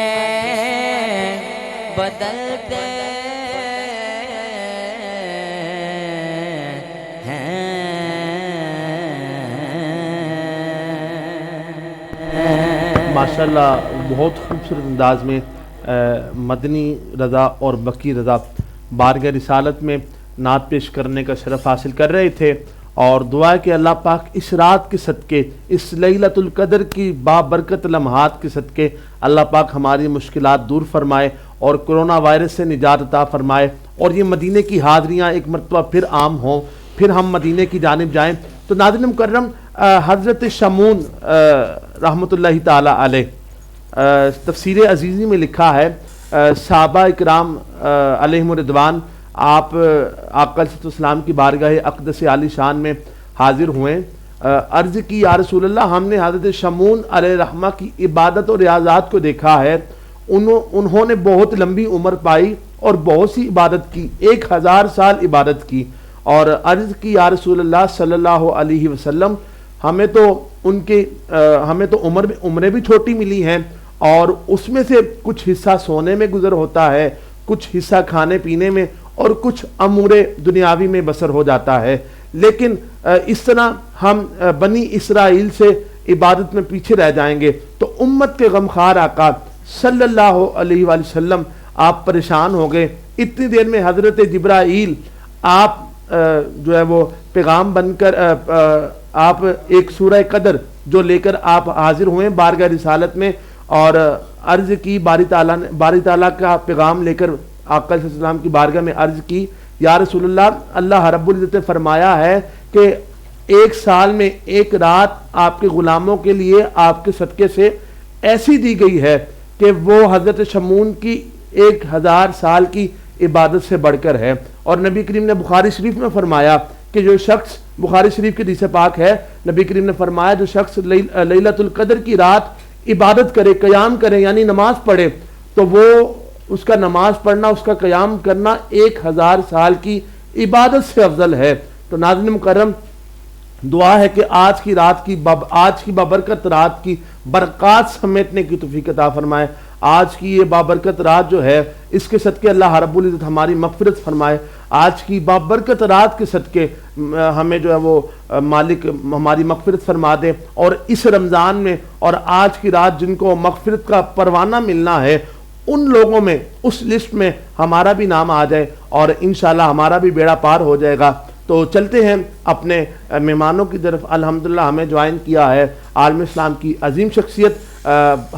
بدلتے ماشاءاللہ بہت خوبصورت انداز میں مدنی رضا اور بکی رضا بارگاہ رسالت میں نعت پیش کرنے کا شرف حاصل کر رہے تھے، اور دعا ہے کہ اللہ پاک اس رات کے صدقے، اس لیلۃ القدر کی بابرکت لمحات کے صدقے اللہ پاک ہماری مشکلات دور فرمائے اور کرونا وائرس سے نجات عطا فرمائے، اور یہ مدینے کی حاضریاں ایک مرتبہ پھر عام ہوں، پھر ہم مدینے کی جانب جائیں۔ تو ناظرین مکرم، حضرت شمعون رحمۃ اللہ تعالی علیہ تفسیر عزیزی میں لکھا ہے، صحابہ اکرام علیہم الرضوان آپ آقا علیہ السلام کی بارگاہ اقدس عالی شان میں حاضر ہوئے، عرض کی یا رسول اللہ، ہم نے حضرت شمعون علیہ رحمہ کی عبادت اور ریاضات کو دیکھا ہے، انہوں نے بہت لمبی عمر پائی اور بہت سی عبادت کی، 1000 سال عبادت کی، اور عرض کی یا رسول اللہ صلی اللہ علیہ وسلم، ہمیں تو عمریں بھی چھوٹی ملی ہیں، اور اس میں سے کچھ حصہ سونے میں گزر ہوتا ہے، کچھ حصہ کھانے پینے میں، اور کچھ امور دنیاوی میں بسر ہو جاتا ہے، لیکن اس طرح ہم بنی اسرائیل سے عبادت میں پیچھے رہ جائیں گے تو امت کے غمخوار آقا صلی اللہ علیہ وآلہ وسلم آپ پریشان ہو گئے۔ اتنی دیر میں حضرت جبرائیل آپ جو ہے وہ پیغام بن کر آپ ایک سورہ قدر جو لے کر آپ حاضر ہوئے بارگاہ رسالت میں، اور عرض کی باری تعالیٰ کا پیغام لے کر آقا علیہ السلام کی بارگاہ میں عرض کی، یا رسول اللہ، اللہ رب العزت نے فرمایا ہے کہ 1 سال میں 1 رات آپ کے غلاموں کے لیے آپ کے صدقے سے ایسی دی گئی ہے کہ وہ حضرت شمعون کی 1000 سال کی عبادت سے بڑھ کر ہے۔ اور نبی کریم نے بخاری شریف میں فرمایا کہ جو شخص، بخاری شریف کی حدیث پاک ہے، نبی کریم نے فرمایا جو شخص لیلۃ القدر کی رات عبادت کرے، قیام کرے، یعنی نماز پڑھے، تو وہ اس کا نماز پڑھنا، اس کا قیام کرنا 1000 سال کی عبادت سے افضل ہے۔ تو ناظرین مکرم، دعا ہے کہ آج کی بابرکت رات کی برکات سمیٹنے کی توفیق عطا فرمائے۔ آج کی یہ بابرکت رات جو ہے، اس کے صدقے اللہ رب العزت ہماری مغفرت فرمائے۔ آج کی بابرکت رات کے صدقے ہمیں جو ہے وہ مالک ہماری مغفرت فرما دے، اور اس رمضان میں اور آج کی رات جن کو مغفرت کا پروانہ ملنا ہے، ان لوگوں میں، اس لسٹ میں ہمارا بھی نام آ جائے، اور انشاءاللہ ہمارا بھی بیڑا پار ہو جائے گا۔ تو چلتے ہیں اپنے مہمانوں کی طرف۔ الحمدللہ ہمیں جوائن کیا ہے عالم اسلام کی عظیم شخصیت،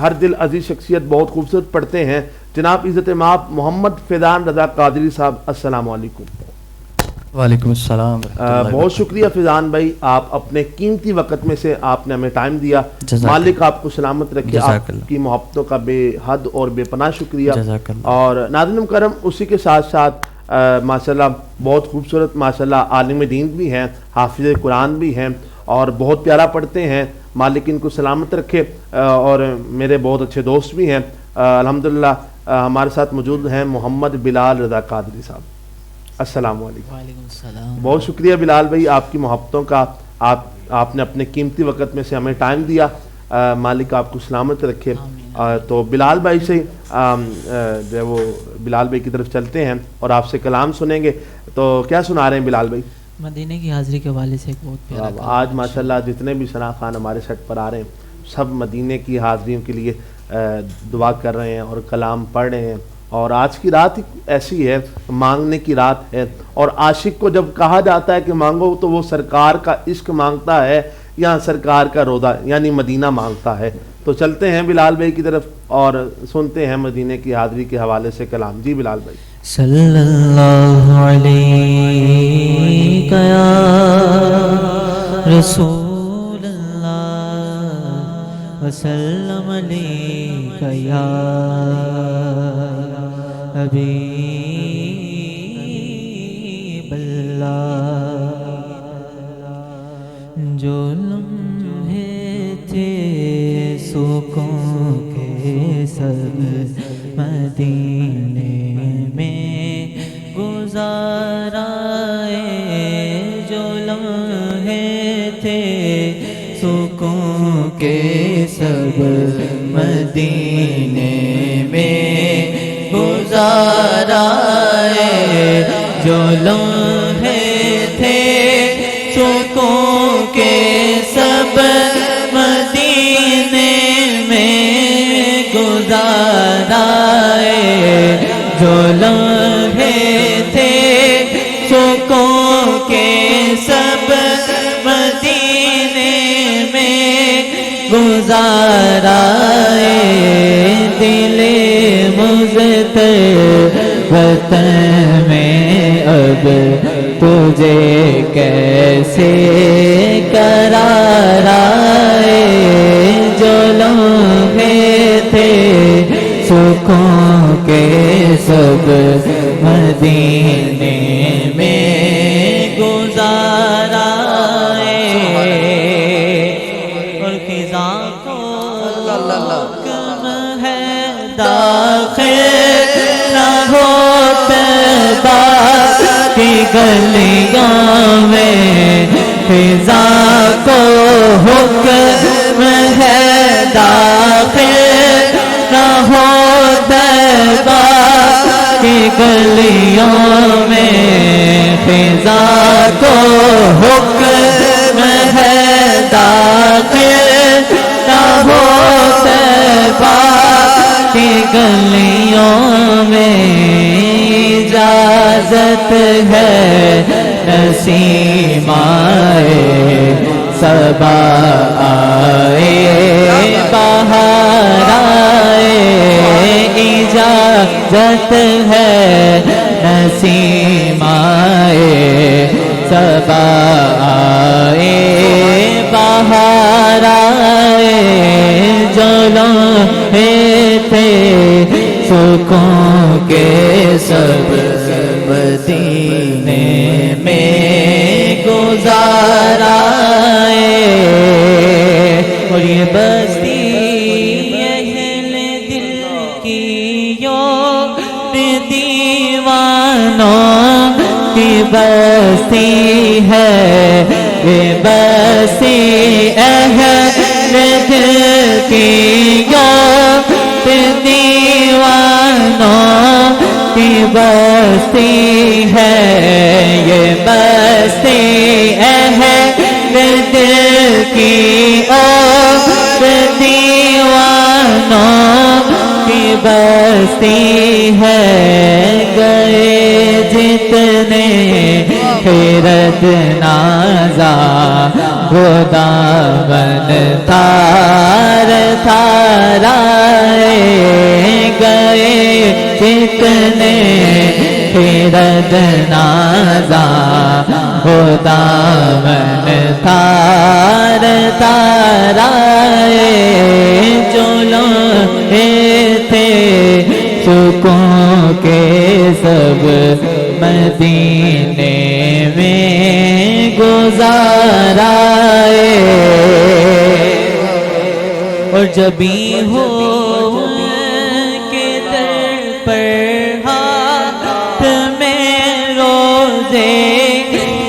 ہر دل عزیز شخصیت، بہت خوبصورت پڑھتے ہیں، جناب عزت مآب محمد فیضان رضا قادری صاحب۔ السلام علیکم۔ وعلیکم السلام۔ بہت شکریہ فیضان بھائی، آپ اپنے قیمتی وقت میں سے آپ نے ہمیں ٹائم دیا، مالک آپ کو سلامت رکھے، آپ کی محبتوں کا بے حد اور بے پناہ شکریہ۔ اور ناظرین مکرم، اسی کے ساتھ ساتھ ماشاءاللہ بہت خوبصورت ماشاءاللہ عالم دین بھی ہیں، حافظ قرآن بھی ہیں، اور بہت پیارا پڑھتے ہیں، مالک ان کو سلامت رکھے، اور میرے بہت اچھے دوست بھی ہیں۔ الحمدللہ ہمارے ساتھ موجود ہیں محمد بلال رضا قادری صاحب۔ السلام علیکم۔ وعلیکم السلام۔ بہت شکریہ بلال بھائی آپ کی محبتوں کا، آپ نے اپنے قیمتی وقت میں سے ہمیں ٹائم دیا، مالک آپ کو سلامت رکھے۔ تو بلال بھائی سے جو ہے وہ بلال بھائی کی طرف چلتے ہیں اور آپ سے کلام سنیں گے۔ تو کیا سنا رہے ہیں بلال بھائی؟ مدینے کی حاضری کے حوالے سے ایک بہت پیارا کلام۔ آج ماشاءاللہ جتنے بھی ثنا خان ہمارے سیٹ پر آ رہے ہیں، سب مدینے کی حاضریوں کے لیے دعا کر رہے ہیں اور کلام پڑھ رہے ہیں، اور آج کی رات ایسی ہے، مانگنے کی رات ہے، اور عاشق کو جب کہا جاتا ہے کہ مانگو تو وہ سرکار کا عشق مانگتا ہے یا سرکار کا روضہ یعنی مدینہ مانگتا ہے۔ تو چلتے ہیں بلال بھائی کی طرف۔ اور سنتے ہیں مدینے کی حاضری کے حوالے سے کلام. جی بلال بھائی. صلی اللہ علیہ یا رسول اللہ وسلم علیہ یا حبیب اللہ. جو لمحے تھے سکون کے سب مدینے میں گزارائے، جو لمحے تھے سکون کے سب مدینے میں گزارائے، جو لمحے تھے سکون کے سب مدینے میں گزارائے، جو لمحے تھے سکون کے سب مدینے میں گزارائے، دل مضطر وطن میں اب تجھے کیسے قرار آئے، جو لمحے تھے سکون کے سب مدینے میں گزارائے، اور خزاں کو حکم ہے داخل نہ ہو طیبہ کی گلیوں میں، خزاں کو حکم ہے داخل نہ ہو طیبہ کی گلیوں میں، خزاں کو حکم ہے داخل نہ ہو طیبہ کی گلیوں میں، اجازت ہے نسیم آئے صبا آئے بہار آئے، اجازت ہے نسیم آئے صبا آئے بہار آئے، جو لمحے تھے سکون کے سب مدینے میں گزارائے، اور یہ بستی اہل دل کی یوں دیوانوں کی بستی ہے، یہ بستی اہل دل کی یوں دیوانوں کی بستی ہے، یہ بستی اہل دل کی اور دیوانوں کی بستی ہے، گئے جتنے خیرت نازا وہ دامن تار تارائے، گئے جتنے خیرت نازا وہ دامن تار تارائے، جو لمحے تھے سکون کے سب مدینے میں گزارائے، اور جبھی ہو کے در پر ہاتھ میں روزے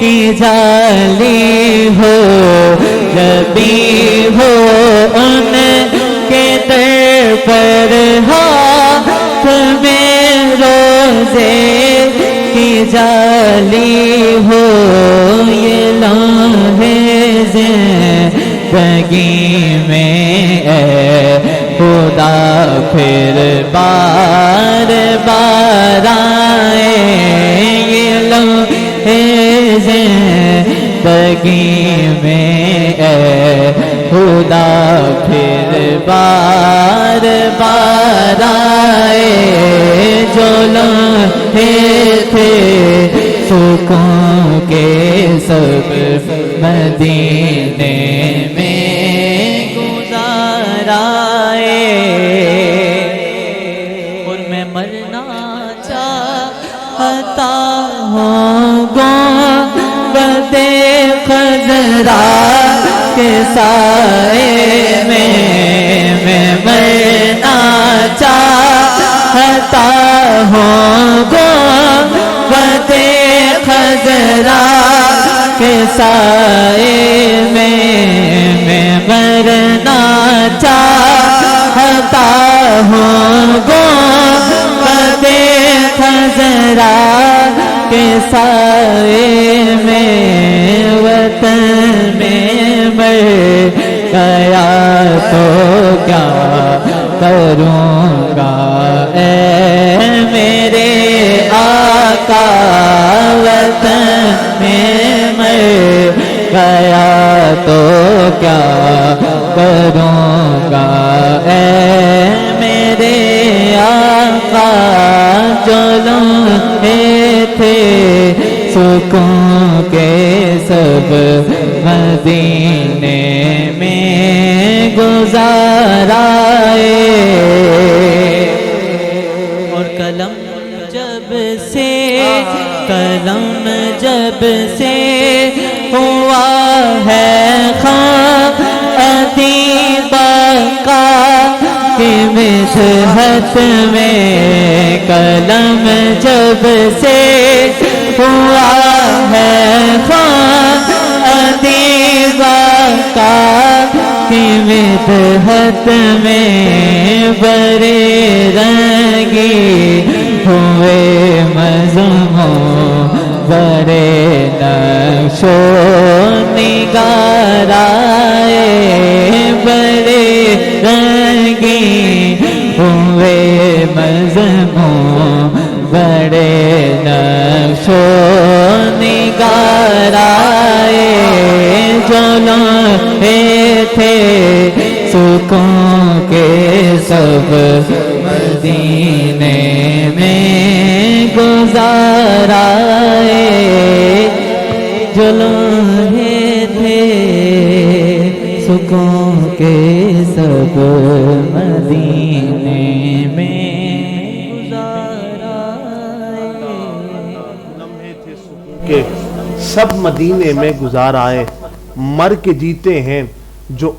کی جالی ہو، جبھی ہو ان کے در پر ہاتھ میں روزے کی جالی ہو، یہ لمحے زندگی میں اے خدا پھر بار بار آئے، یہ لمحے زندگی میں اے خدا پھر بار بار تھے سکون کے سب مدینے میں گزار آئے اور میں مرنا چاہتا ہوں گنبد خضرا کے سائے میں مرنا چاہتا ہوں گنبد خضرا کے سائے میں مرنا چاہتا ہوں گنبد خضرا کے سائے میں وطن میں مر گیا تو کیا کروں گا اے میرے آقا وطن میں مر گیا تو کیا کروں گا اے میرے آقا جو لمحے تھے سکون کے سب مدینے میں گزار آئے اور قلم جب سے ہوا ہے ادیبہ کا کہ مشہد میں قلم جب سے ہوا ہے ادیبہ کا کہ مشہد میں بڑے رنگی ہوئے مضمون بڑے نقش و نگار آئے بڑے رنگی ہوئے مضمون بڑے نقش و نگار آئے جو لمحے تھے سکون کے سب مدینے میں گزار آئے جو لمحے تھے سکون کے سب مدینے میں گزار آئے لمحے تھے سکون کے سب مدینے میں گزار آئے مر کے جیتے ہیں جو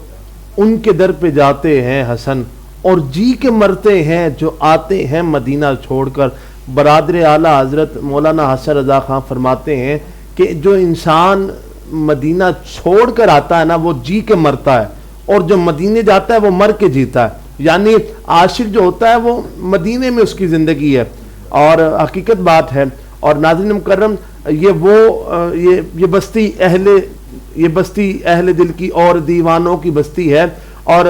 ان کے در پہ جاتے ہیں حسن اور جی کے مرتے ہیں جو آتے ہیں مدینہ چھوڑ کر برادر اعلیٰ حضرت مولانا حسن رضا خان فرماتے ہیں کہ جو انسان مدینہ چھوڑ کر آتا ہے نا وہ جی کے مرتا ہے اور جو مدینے جاتا ہے وہ مر کے جیتا ہے یعنی عاشق جو ہوتا ہے وہ مدینے میں اس کی زندگی ہے اور حقیقت بات ہے اور ناظرین مکرم یہ بستی اہل دل کی اور دیوانوں کی بستی ہے اور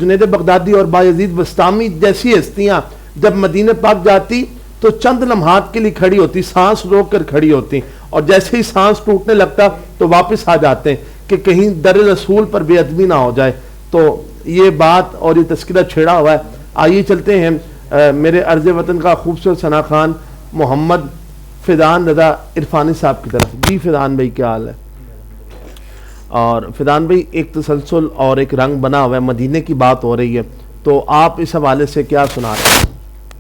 جنید بغدادی اور بایزید بسطامی جیسی ہستیاں جب مدینہ پاک جاتی تو چند لمحات کے لیے کھڑی ہوتی سانس روک کر کھڑی ہوتی اور جیسے ہی سانس ٹوٹنے لگتا تو واپس آ جاتے ہیں کہ کہیں در رسول پر بے ادبی نہ ہو جائے تو یہ بات اور یہ تذکرہ چھیڑا ہوا ہے آئیے چلتے ہیں میرے عرض وطن کا خوبصورت ثنا خان محمد فیضان رضا عرفانی صاحب کی طرف جی فیضان بھائی کیا حال ہے اور فیضان بھائی ایک تسلسل اور ایک رنگ بنا ہوا ہے مدینے کی بات ہو رہی ہے تو آپ اس حوالے سے کیا سنا رہے ہیں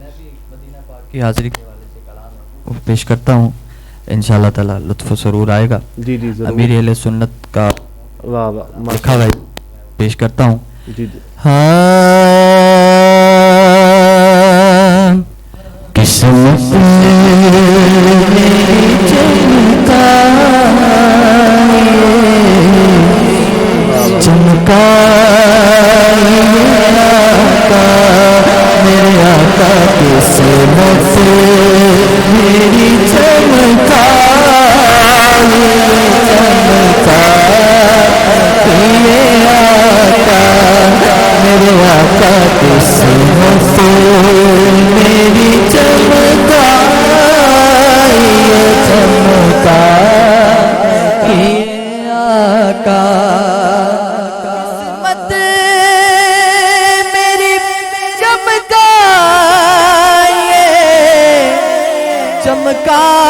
میں بھی مدینہ پاک کی حاضری کے حوالے سے کلام پیش کرتا ہوں انشاءاللہ تعالی لطف و سرور آئے گا جی جی ضرور امیر اہل سنت کا واہ واہ لکھا ہوا پیش کرتا ہوں جی جی قسمت میری چمکا میرے آقا قسمت میری چمکا میرے آقا قسمت میری چمکا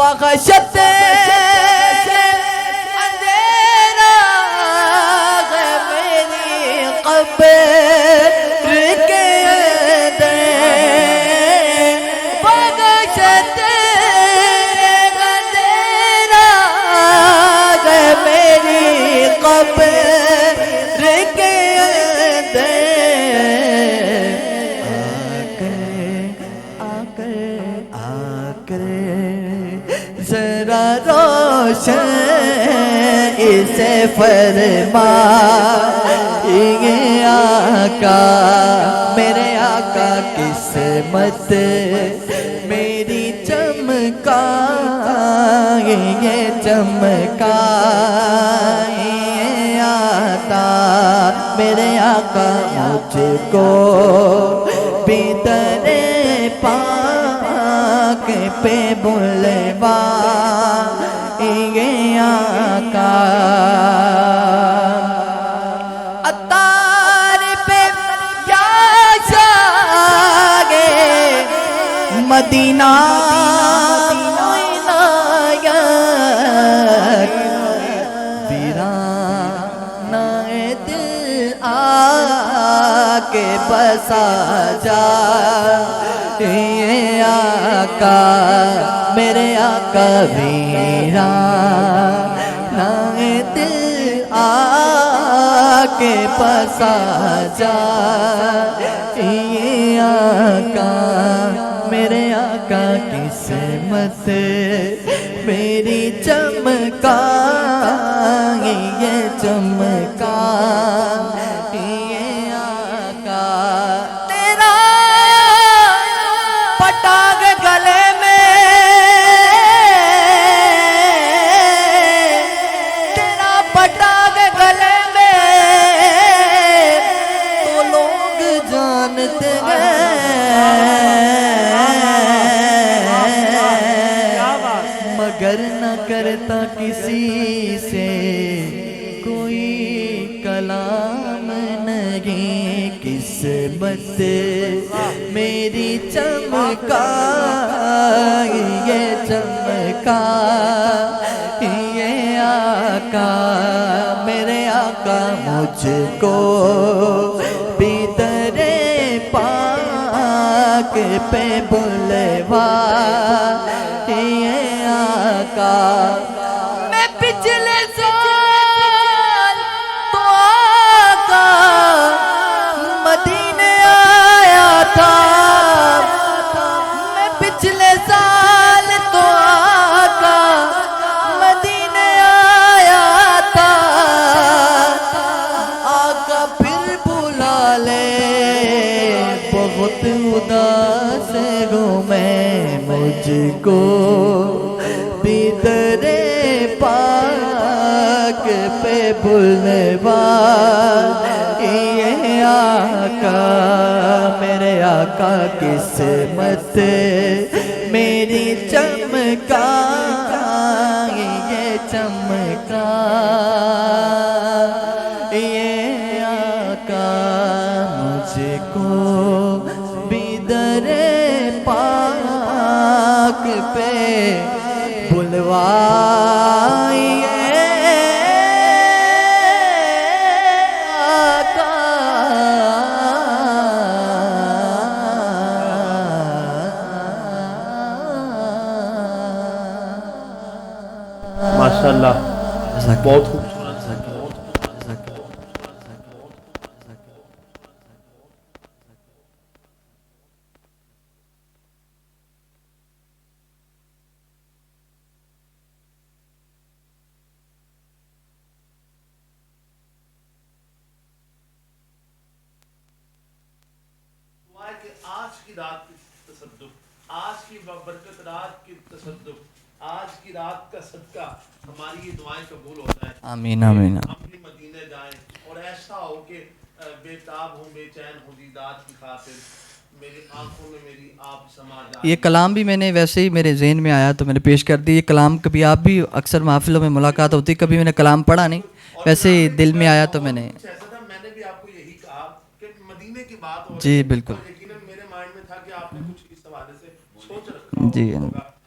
بخشتے اندھیرا ہے میری قبر کے اندر بخشتے اندھیرا ہے میری قبر کے اندر ذرا روشن اسے فرما یہ آقا میرے آقا قسمت میری چمکا یہ چمکا یہ آتا میرے آقا مجھ کو بھیتر پاک پہ بلوا یہ آقا اتار پہ یا شاہ مدینہ ویرانہ دل آ کے بسا جا یہ آقا میرے آقا ویرانہ دل آ کے بسا جا یہ آقا میرے آقا قسمت میری چمکا یہ چمکا یہ آقا تیرا پٹاگ گلے میں تیرا پٹاگ گلے میں تو لوگ جانتے مگر نہ کرتا کسی سے کوئی کلام نہیں قسمت میری چمکا یہ چمکا یہ آقا میرے آقا مجھ کو بھیتر پاک پہ بلوا یہ آقا میں پچھلے سال تو آقا مدینے آیا تھا میں پچھلے سال تو آقا مدینے آیا تھا آقا پھر بلا لے بہت اداس ہوں میں مجھ کو بھیتر پاک پہ بلوا یہ آقا میرے آقا قسمت میری چمکا یہ چمکا یہ آقا مجھ کو بھیتر پاک پہ بلوا ماشاءاللہ بہت خوبصورت آج کی رات کی تصدق آج کی برکت رات کی تصدق آج کی رات کا صدقہ ہماری یہ دعائیں قبول ہوتا ہے آمین آمین اپنی مدینے جائیں اور ایسا ہو کہ بے تاب ہوں بے چین ہوں دیدار کی خاطر میری آنکھوں میں میری آپ سما جائے. یہ کلام بھی میں نے ویسے ہی میرے ذہن میں آیا تو میں نے پیش کر دی. یہ کلام کبھی آپ بھی اکثر محفلوں میں ملاقات ہوتی, کبھی میں نے کلام پڑھا نہیں, ویسے ہی دل میں آیا تو میں نے نے بھی آپ کو یہی کہا کہ مدینے کی بات ہو جی بالکل یقیناً میرے مائنڈ میں تھا کہ آپ نے کچھ اس حوالے سے سوچ رکھا جی ہوگا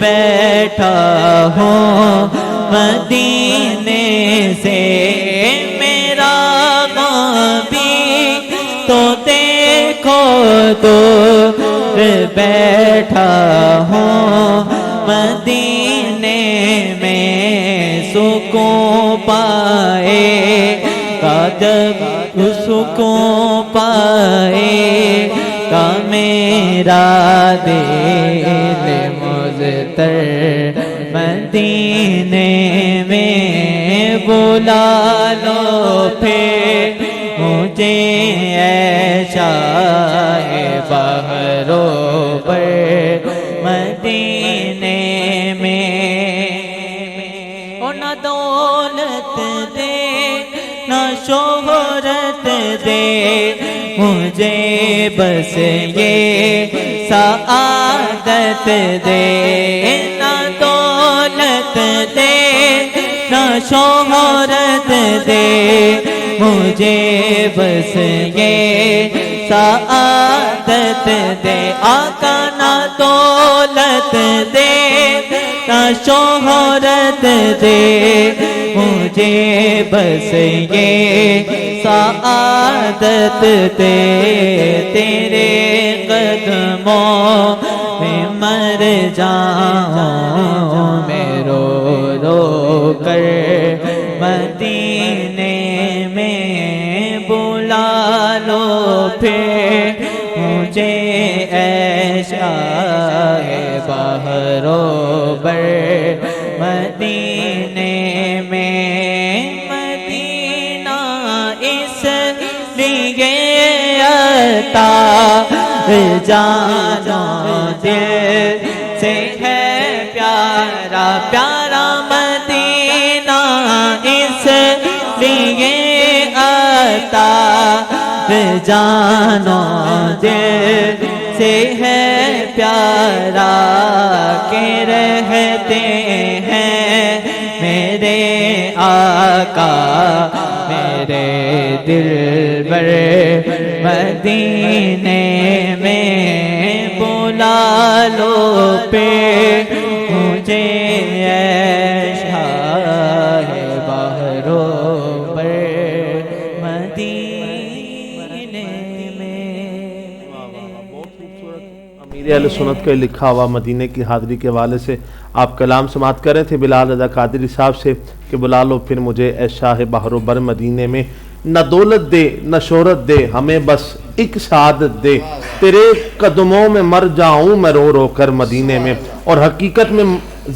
بیٹھا ہوں مدینے سے، میرا غم بھی تو دیکھو دور بیٹھا ہوں مدینے میں، سکون پائے گا جب سکون پائے گا میرا دل مضطر مدینے میں، بلا لو پھر مجھے اے شاہ بحرو پر مدینے میں، اور نہ دولت دے نہ شہرت دے مجھے، بس یہ سعادت دے، نہ دولت دے نہ شہرت دے مجھے، بس یہ سعادت دے، آقا نہ دولت دے نہ شہرت دے مجھے، بس یہ سعادت دے، تیرے قدموں میں مر جاؤں میں رو رو کر مدینے میں، بلا لو پھر مجھے اے شاہ بحرو بر مدینے میں، مدینہ اس لیے عطا جانو دل سے ہے پیارا، پیارا مدینہ اس لیے عطا جانو دل سے ہے پیارا، کہ رہتے ہیں میرے آقا میرے دل بر مدینے میں، بلا لو پہ مجھے اے شاہ بحرو بر مدینے میں۔ امیر اہل سنت کا لکھا ہوا مدینے کی حاضری کے حوالے سے آپ کلام سماعت کر رہے تھے بلال رضا قادری صاحب سے کہ بلا لو پھر مجھے اے شاہ بحر و بر مدینے میں، نہ دولت دے نہ شہرت دے ہمیں بس ایک سعادت دے، تیرے قدموں میں مر جاؤں میں رو رو کر مدینے میں۔ اور حقیقت میں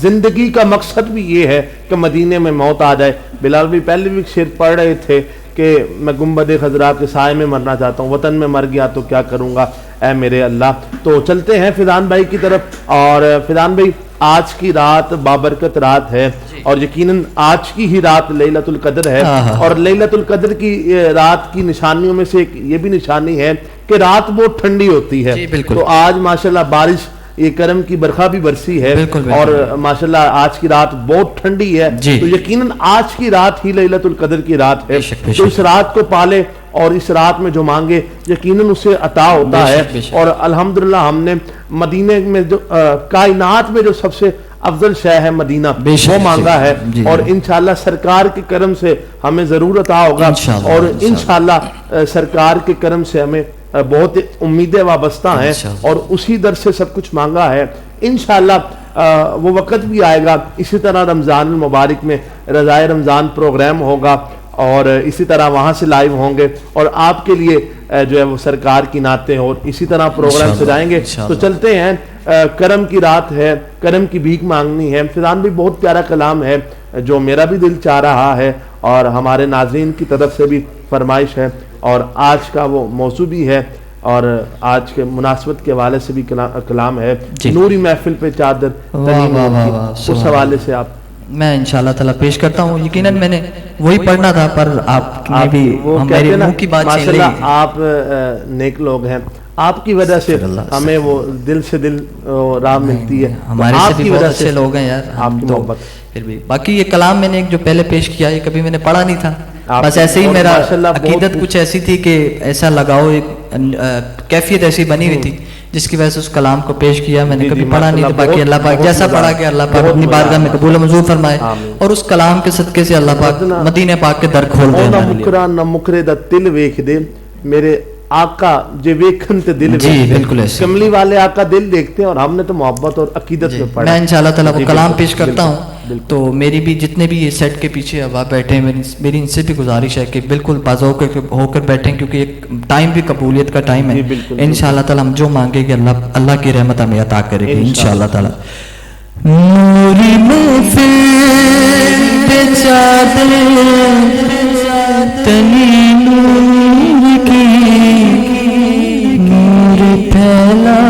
زندگی کا مقصد بھی یہ ہے کہ مدینے میں موت آ جائے۔ بلال بھی پہلے بھی شعر پڑھ رہے تھے کہ میں گنبد خضرا کے سائے میں مرنا چاہتا ہوں، وطن میں مر گیا تو کیا کروں گا اے میرے اللہ۔ تو چلتے ہیں فیضان بھائی کی طرف، اور فیضان بھائی آج کی رات بابرکت رات ہے، اور یقیناً آج کی ہی رات لیلۃ القدر ہے، اور لیلۃ القدر کی رات کی نشانیوں میں سے ایک یہ بھی نشانی ہے کہ رات بہت ٹھنڈی ہوتی ہے۔ تو آج ماشاءاللہ بارش یہ کرم کی برکھا بھی برسی ہے، اور ماشاءاللہ آج کی رات بہت ٹھنڈی ہے، تو یقیناً آج کی رات ہی لیلۃ القدر کی رات ہے۔ تو اس رات کو پالے اور اس رات میں جو مانگے یقیناً اسے عطا ہوتا ہے۔ اور الحمدللہ ہم نے مدینے میں جو کائنات میں جو سب سے افضل شے ہے مدینہ وہ مانگا ہے، اور انشاءاللہ سرکار کے کرم سے ہمیں ضرور عطا ہوگا، اور انشاءاللہ سرکار کے کرم سے ہمیں بہت امیدیں وابستہ ہیں، اور اسی در سے سب کچھ مانگا ہے۔ انشاءاللہ وہ وقت بھی آئے گا، اسی طرح رمضان المبارک میں رضائے رمضان پروگرام ہوگا، اور اسی طرح وہاں سے لائیو ہوں گے، اور آپ کے لیے جو ہے وہ سرکار کی نعتیں اور اسی طرح پروگرام سجائیں گے۔ تو چلتے ہیں، کرم کی رات ہے، کرم کی بھیک مانگنی ہے۔ فیضان بھی بہت پیارا کلام ہے جو میرا بھی دل چاہ رہا ہے، اور ہمارے ناظرین کی طرف سے بھی فرمائش ہے، اور آج کا وہ موضوع بھی ہے، اور آج کے مناسبت کے حوالے سے بھی کلام ہے، نوری محفل پہ چادر تنی نور کی، اس حوالے سے آپ میں انشاءاللہ تعالیٰ پیش کرتا ہوں۔ یقیناً میں نے وہی پڑھنا تھا، پر آپ نے بھی ہمارے منہ کی بات چھین لی۔ آپ نیک لوگ ہیں، آپ کی وجہ سے ہمیں وہ دل سے دل راہ ملتی ہے، ہمارے سے بھی بہت اچھے لوگ ہیں یار، آپ کی محبت۔ پھر بھی باقی یہ کلام میں نے ایک جو پہلے پیش کیا یہ کبھی میں نے پڑھا نہیں تھا، بس ایسے ہی میرا عقیدت کچھ ایسی تھی کہ ایسا لگاؤ، ایک کیفیت ایسی بنی ہوئی تھی جس کی وجہ سے اس کلام کو پیش کیا. میں نے جی کبھی جی، پڑھا نہیں تھا، باقی اللہ پاک جیسا پڑھا کہ اللہ پاک اپنی بارگاہ میں قبول و منظور فرمائے اور اس کلام کے صدقے سے اللہ پاک مدینہ پاک کے در کھول دے. نہ مکرا نہ مکرے دا دل ویکھ دے میرے آقا جے ویکھن تے دل جی بالکل ایسے. کملی والے آقا دل دیکھتے ہیں اور ہم نے تو محبت اور عقیدت میں پڑھا. میں انشاءاللہ تعالیٰ وہ کلام پیش کرتا ہوں. تو میری بھی جتنے بھی یہ سیٹ کے پیچھے اب آپ بیٹھے ہیں میری ان سے بھی گزارش ہے کہ بالکل باز ہو کر بیٹھیں کیونکہ ایک ٹائم بھی قبولیت کا ٹائم ہے. انشاءاللہ تعالیٰ ہم جو مانگے گے اللہ کی رحمت ہمیں عطا کرے گی انشاءاللہ تعالیٰ. نوری محفل پہ چادر تنی نور کی نور پھیلا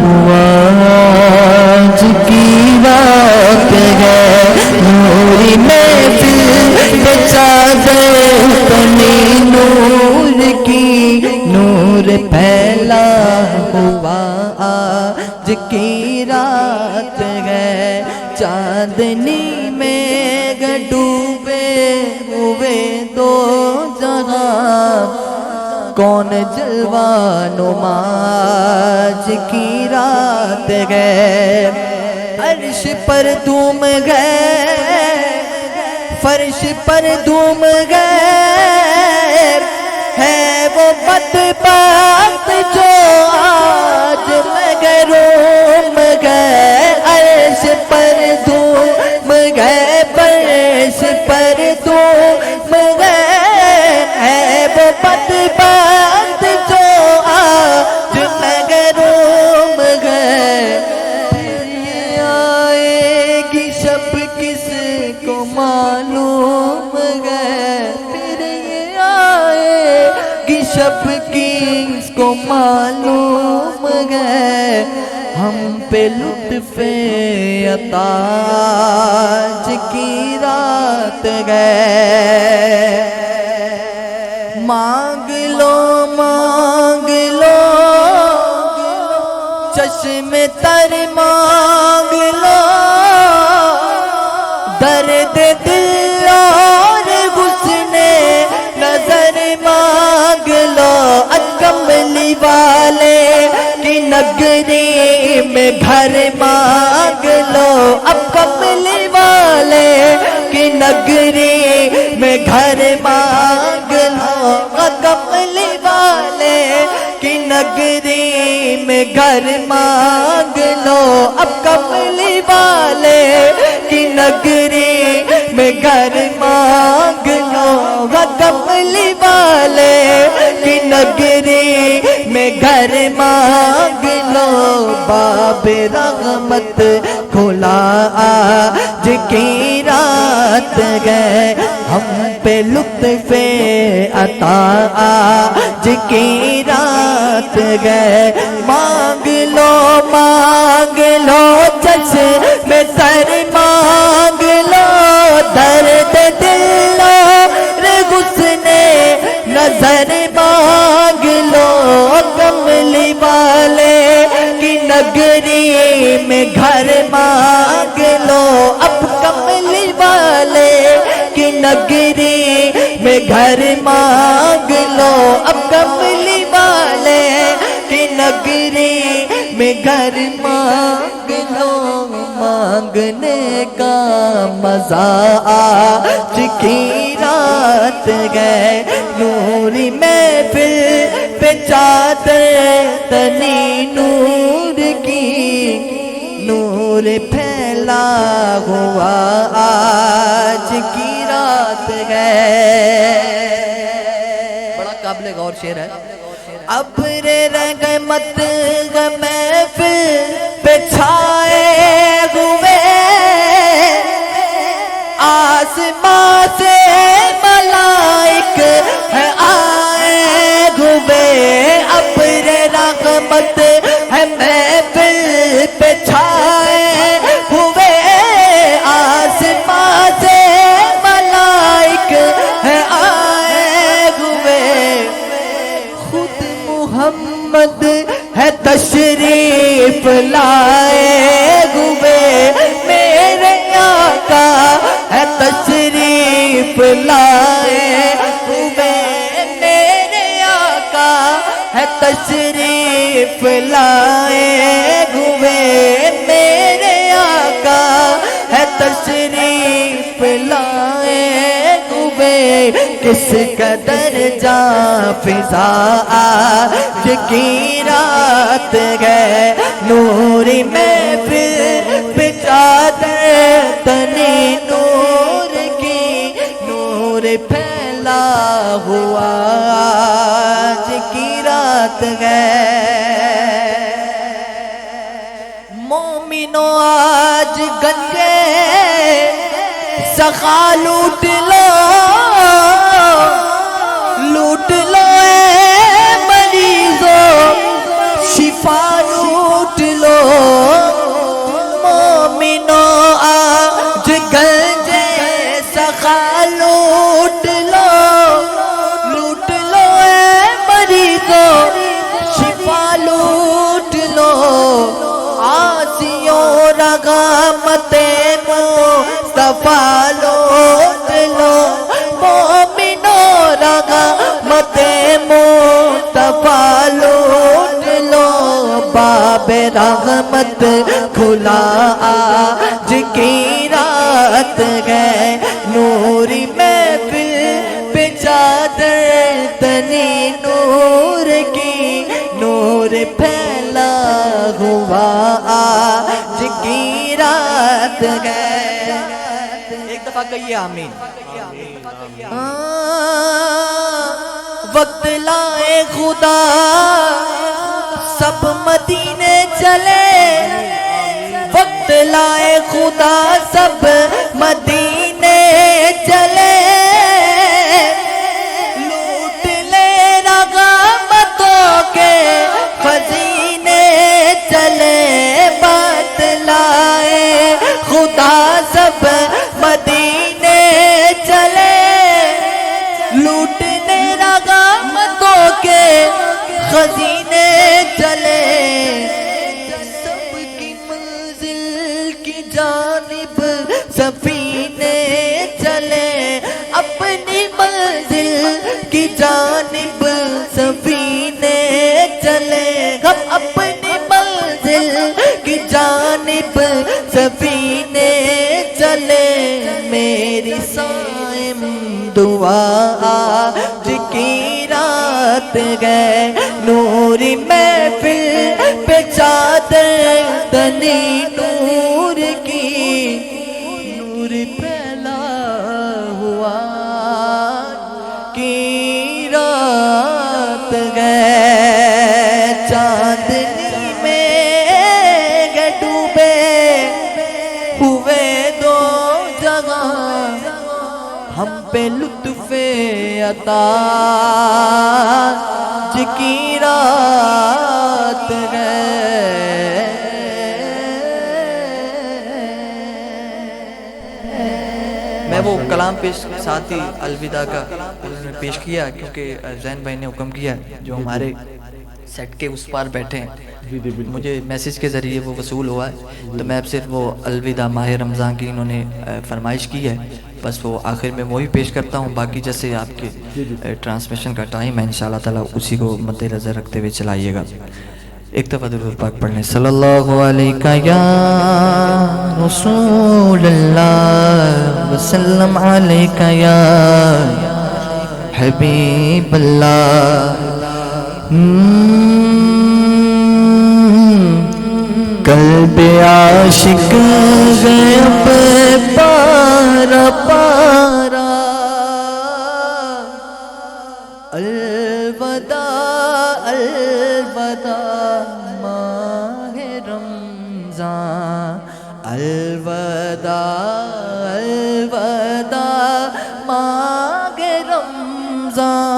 ہوا آج کی رات ہے. نوری محفل پہ چادر تنی نور کی نور پھیلا ہوا آج کی رات ہے. چاندنی میں ڈوبے ہوئے دو جہاں کون جلوہ نما آج کی رات ہے. عرش پر دھوم گئے فرش پر دھوم گئے ہے وہ بدبخت جو آج محروم گئے. عرش پر دھوم گئے فرش پر دھوم گئے ہے وہ بدبخت جو آج محروم گئے. پھر یہ آئے گی شب کس کو معلوم ہے. پھر یہ آئے گی شب کس کو معلوم ہے. ہم پہ لطف عطا آج کی رات ہے. مانگ لو چشم تر مانگ لو درد دل اور حسن نظر مانگ لو. کملی والے کی نگری میں گھر مانگ لو. اب کملی والے کی نگری میں گھر مانگ لو. کملی والے کی نگری میں گھر مانگ لو. اب کملی والے کی نگری میں گھر مانگ لو. کملی والے کی نگری میں گھر مانگ لو. باب رحمت کھلا آج کی رات ہے. ہم پہ لطف عطا آج کی رات ہے. مانگ لو چشم تر مانگ لو درد دل اور حسن نظر مانگ لو. کملی والے کی نگری میں گھر مانگ لو. اب کملی والے کی نگری میں گھر مانگ لو. اب کملی والے کی نگری میں گھر مانگ لو. مانگنے کا مزہ آج کی رات ہے. نوری محفل پہ چادر تنی نور کی نور پھیلا ہوا آج کی رات ہے. بڑا قابل غور شعر ہے. ابر رحمت محفل پہ چھائے ہوئے آسمان سے ملائک ہے آئے ہوئے. ابر رحمت ہے محفل پہ چھائے ہوئے آسمان سے ملائک ہے آئے ہوئے. خود محمد ہے تشریف لائے ہوئے. میرے آقا ہے تشریف لائے ہوئے. میرے آقا ہے تشریف تشریف لائے ہوئے میرے آقا ہے تشریف لائے ہوئے کس قدر جاں فضا آج کی رات ہے نوری محفل پہ چادر تنی نور کی نور پھیلا ہوا آج کی رات ہے مومنو آج گنجے سخا لوٹ لو اے مریضوں شفا لوٹ لو مومنو آج گنجے سخا لوٹ لو اے مریضوں شفا لوٹ لو آسیوں رغامت مصطفیٰ لوٹ لو مومنو رغامت مصطفیٰ لوٹ لو باب رحمت کھلا آج کی رات ہے نوری محفل پہ چادر تنی نور کی نور پھیلا ہوا آج کی رات ہے ایک دفعہ کہیے آمین وقت لائے خدا سب مدینے چلے وقت لائے خدا سب مدینے چلے لوٹ لے رغبتوں کے خزینے چلے بات لائے خدا سب مدینے چلے لوٹنے رغبتوں کے خزینے چلے سب کی منزل کی جانب سفینے چلے اپنی منزل کی جانب سفینے چلے ہم اپنی منزل کی جانب سفینے چلے میری سائم دعا آج کی رات ہے نوری محفل پہ چادر تنی نور کی نور پھیلا ہوا کی رات ہے چاندنی میں گے ڈوبے ہوئے دو جگہ ہم پہ لطف عطا آج کی رات ہے میں وہ کلام پیش ساتھ ہی الوداع کا پیش کیا کیونکہ زین بھائی نے حکم کیا جو ہمارے سیٹ کے اس پار بیٹھے ہیں مجھے میسیج کے ذریعے وہ وصول ہوا ہے تو میں اب صرف وہ الوداع ماہ رمضان کی انہوں نے فرمائش کی ہے بس وہ آخر میں وہی پیش کرتا ہوں باقی جیسے آپ کے ٹرانسمیشن کا ٹائم ہے انشاءاللہ تعالیٰ اسی کو مد نظر رکھتے ہوئے چلائیے گا ایک دفعہ درود پاک پڑھ لیں صلی اللہ علیہ یا رسول اللہ وسلم علیہ یا حبیب اللہ قلب عاشق غیب پارا پارا الوداع الوداع ماہ رمضان الوداع الوداع ماہ رمضان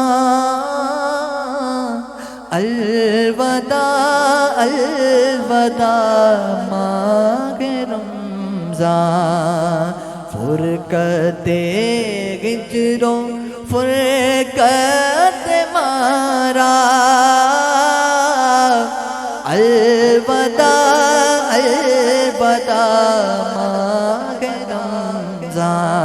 الوداع الوداع ماہ رمضان فرقت ہجر و فرقت مارا الوداع الوداع ماہ رمضان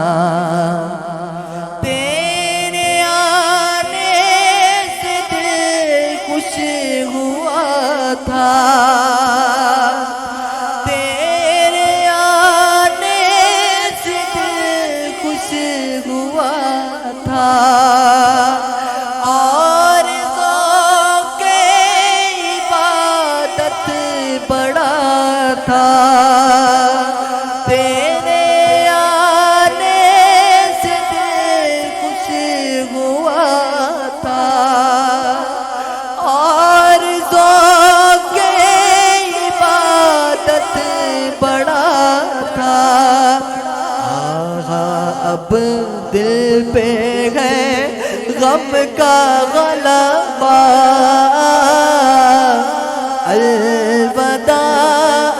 اب دل پہ ہے غم کا غلبہ الوداع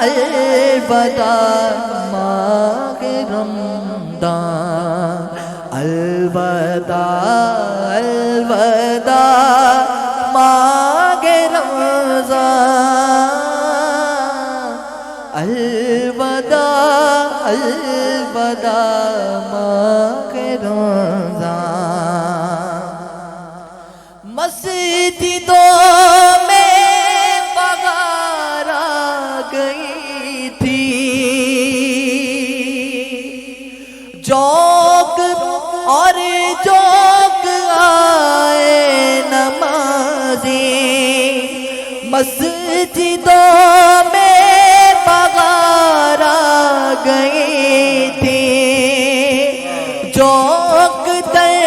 الوداع ماہ رمضان الوداع الوداع ماہ رمضان الوداع الوداع ماہ رمضان مسجدوں میں بغار آ گئی تھی جوک اور جوک آئے نمازی مسجدوں میں بغار آ گئی تھی جوک در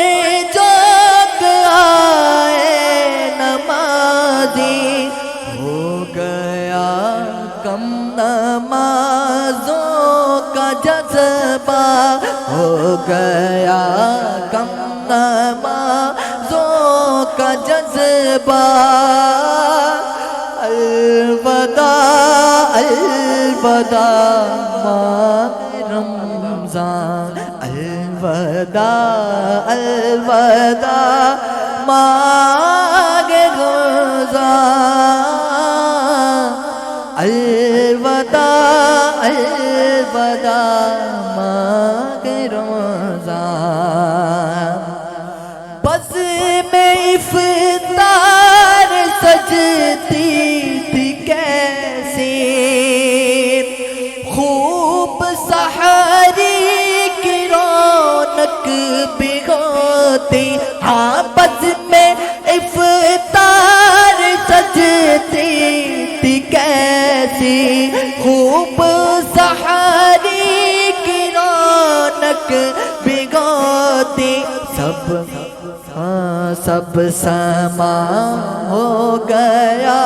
جوک آئے نمازی ہو گیا کم نمازوں کا جذبہ ہو گیا کم نمازوں کا جذبہ الوداع الوداع ماہ رمضان الوداع الوداع ماہ رمضان الوداع الوداع ماہ رمضان بس میں افطار سجتی تھی کیسے خوب سحری کی رونق بھگوتی ہاں بس میں افطار سجتی تھی کیسی خوب سحری کی رونق بھگوتی سب سما ہو گیا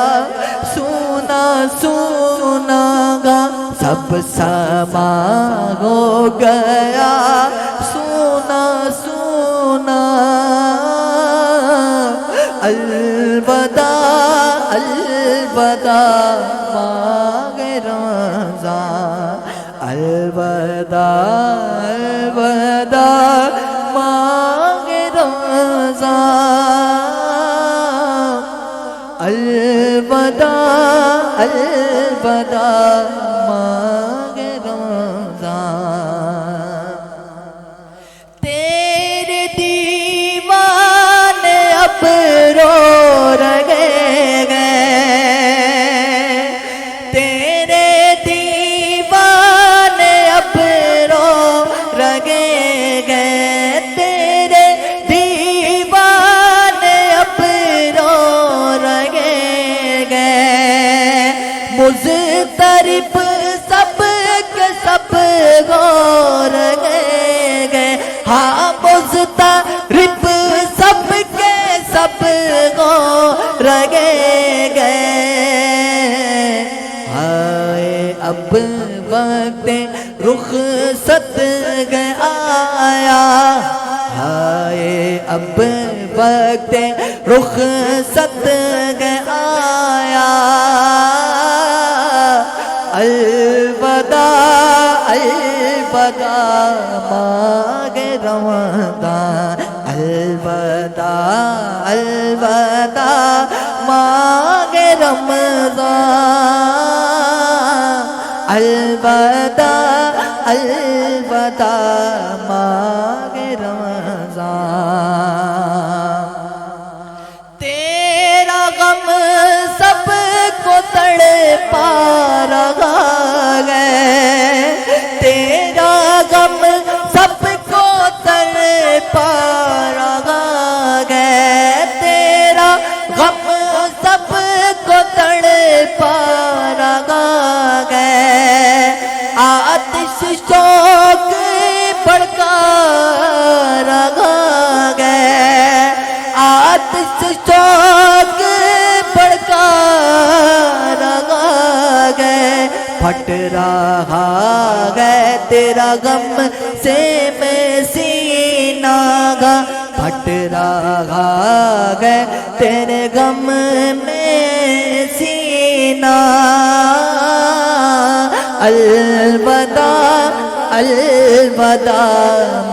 سونا سونا گا سب سما ہو گیا سونا سونا الوداع الوداع ماہ رمضان الوداع الوداع ماہ رمضان الوداع الوداع ماہ رمضان تیرے دیوانے اب رو رہے گئے تیرے دیوانے اب رو رہے گئے تیرے دیوانے اب رو رہے گئے مضطرب سب کے سب رو رہے گئے ہاں مضطرب سب کے سب رو رہے گئے آئے اب وقت رخصت گیا آیا آئے اب وقت رخصت گیا آیا الوداع الوداع ماہ رمضان الوداع الوداع ماہ رمضان الوداع الوداع ماہ رمضان تیرا غم سب کو تڑپا رہا ہے تیرا غم سب کو تڑپا رہا ہے تیرا غم سب کو تڑپا رہا ہے آتش شوق بھڑکا رہا ہے آتش شوق بھڑکا رہا ہے پھٹ رہا ہے تیرا غم سے میں سی کا پھٹ رہا ہے تیرے غم میں سینہ الوداع الوداع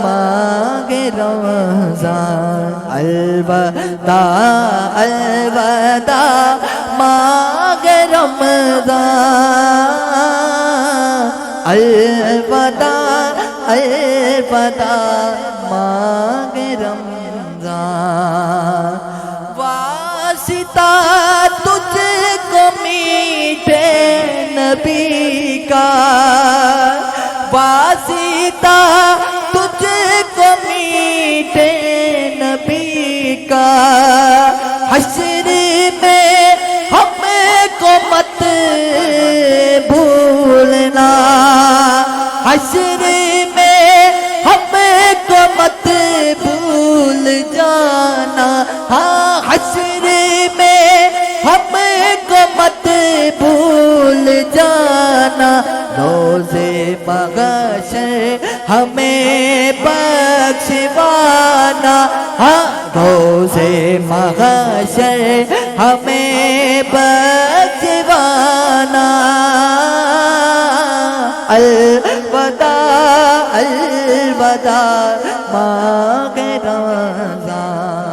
مانگ رمضان الوداع الوداع مانگ رمضان الوداع الوداع مانگ رمضان واسطہ تجھ کو میٹھے نبی کا واسطہ تجھ کو میٹھے نبی کا حشر میں ہم کو مت بھولنا حشر میں ہم کو مت بھول جانا ہاں حشر میں ہم کو مت بھول جانا روزے محشر ہمیں بخشوانا ہاں روزے محشر ہمیں بخشوانا الوداع الوداع مانگ رمضان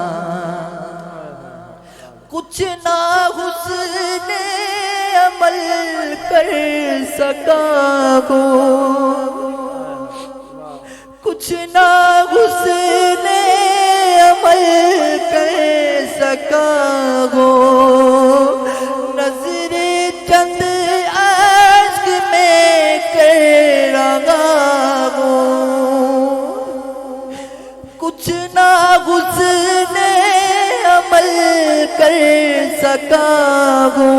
کچھ نہ حسن عمل کر سکا ہو کچھ نہ حسن عمل کر سکا ہو نظر چند عشق میں کر رہا ہو کچھ نہ حسن عمل کر سکا ہو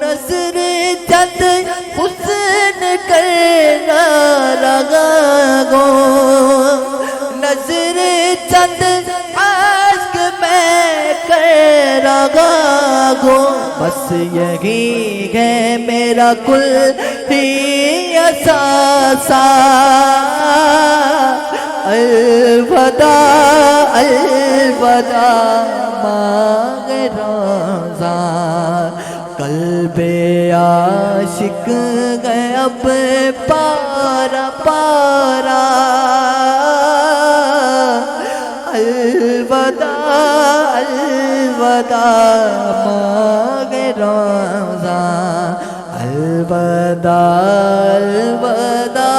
نظر چند حسن کر رہا ہو نظر چند عشق میں کر رہا ہو بس یہی ہے میرا کل ہی اثاثہ الوداع الوداع مانگ رمضان قلب عاشق ہے اب پارا پارا الوداع الوداع مانگ رمضان الوداع الوداع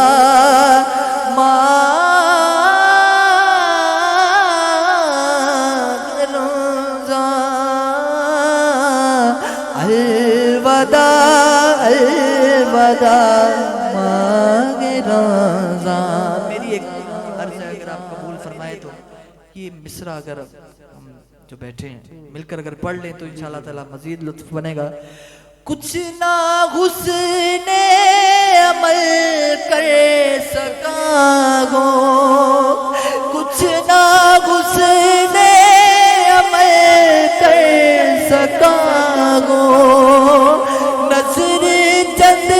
مانگ رمضان الوداع الوداع مانگ رمضان میری ایک عرض ہے اگر آپ قبول فرمائے تو یہ مصرع اگر ہم جو بیٹھے ہیں مل کر اگر پڑھ لیں تو انشاءاللہ تعالی مزید لطف بنے گا کچھ نہ حسن عمل کر سکا ہو کچھ نہ حسن عمل کر سکا ہو نظر چند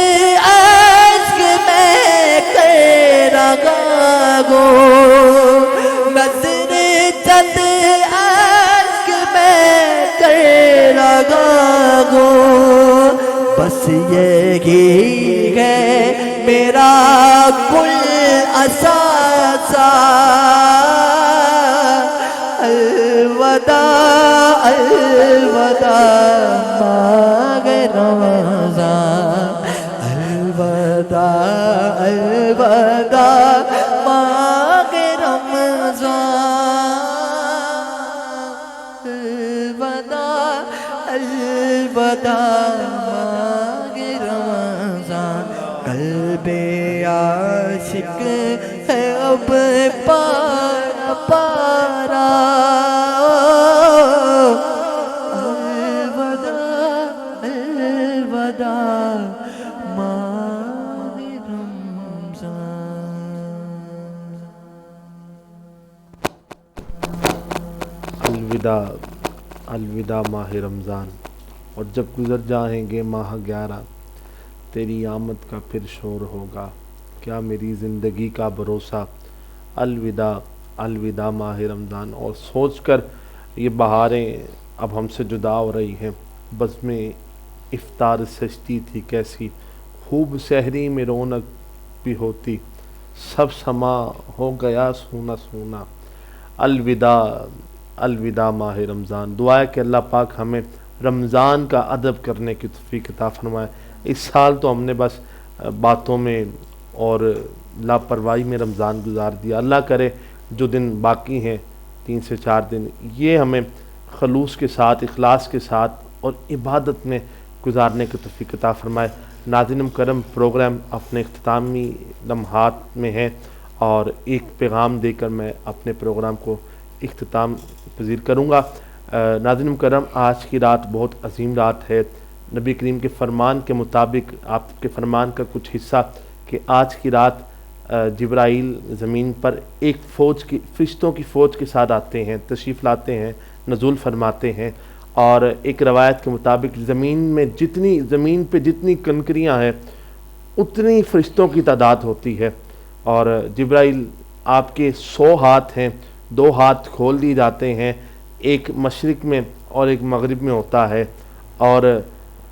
عشق میں کر رہا ہو نظر چند عشق میں کر رہا ہو بس یہی ہے میرا کل اثاثہ الوداع الوداع مانگ رمضان الوداع الوداع مانگ رمضان الوداع الوداع مانگ رمضان قلب عاشق ہے اب پارا پارا الوداع الوداع مانگ رمضان الوداع الوداع ماہ رمضان اور جب گزر جائیں گے ماہ 11 تیری آمد کا پھر شور ہوگا کیا میری زندگی کا بھروسہ الوداع الوداع ماہ رمضان، اور سوچ کر یہ بہاریں اب ہم سے جدا ہو رہی ہیں۔ بزم افطار سجتی تھی کیسی، خوب سحری میں رونق بھی ہوتی، سب سما ہو گیا سونا سونا۔ الوداع الوداع ماہ رمضان۔ دعا ہے کہ اللہ پاک ہمیں رمضان کا ادب کرنے کی توفیق عطا فرمائے۔ اس سال تو ہم نے بس باتوں میں اور لاپرواہی میں رمضان گزار دیا۔ اللہ کرے جو دن باقی ہیں 3 سے 4 دن، یہ ہمیں خلوص کے ساتھ، اخلاص کے ساتھ اور عبادت میں گزارنے کی توفیق عطا فرمائے۔ ناظرین مکرم، پروگرام اپنے اختتامی لمحات میں ہے اور ایک پیغام دے کر میں اپنے پروگرام کو اختتام پذیر کروں گا۔ ناظرین مکرم، آج کی رات بہت عظیم رات ہے۔ نبی کریم کے فرمان کے مطابق، آپ کے فرمان کا کچھ حصہ کہ آج کی رات جبرائیل زمین پر ایک فرشتوں کی فوج کے ساتھ آتے ہیں، تشریف لاتے ہیں، نزول فرماتے ہیں، اور ایک روایت کے مطابق زمین پہ جتنی کنکریاں ہیں اتنی فرشتوں کی تعداد ہوتی ہے، اور جبرائیل آپ کے 100 ہاتھ ہیں، 2 ہاتھ کھول دیے جاتے ہیں، ایک مشرق میں اور ایک مغرب میں ہوتا ہے، اور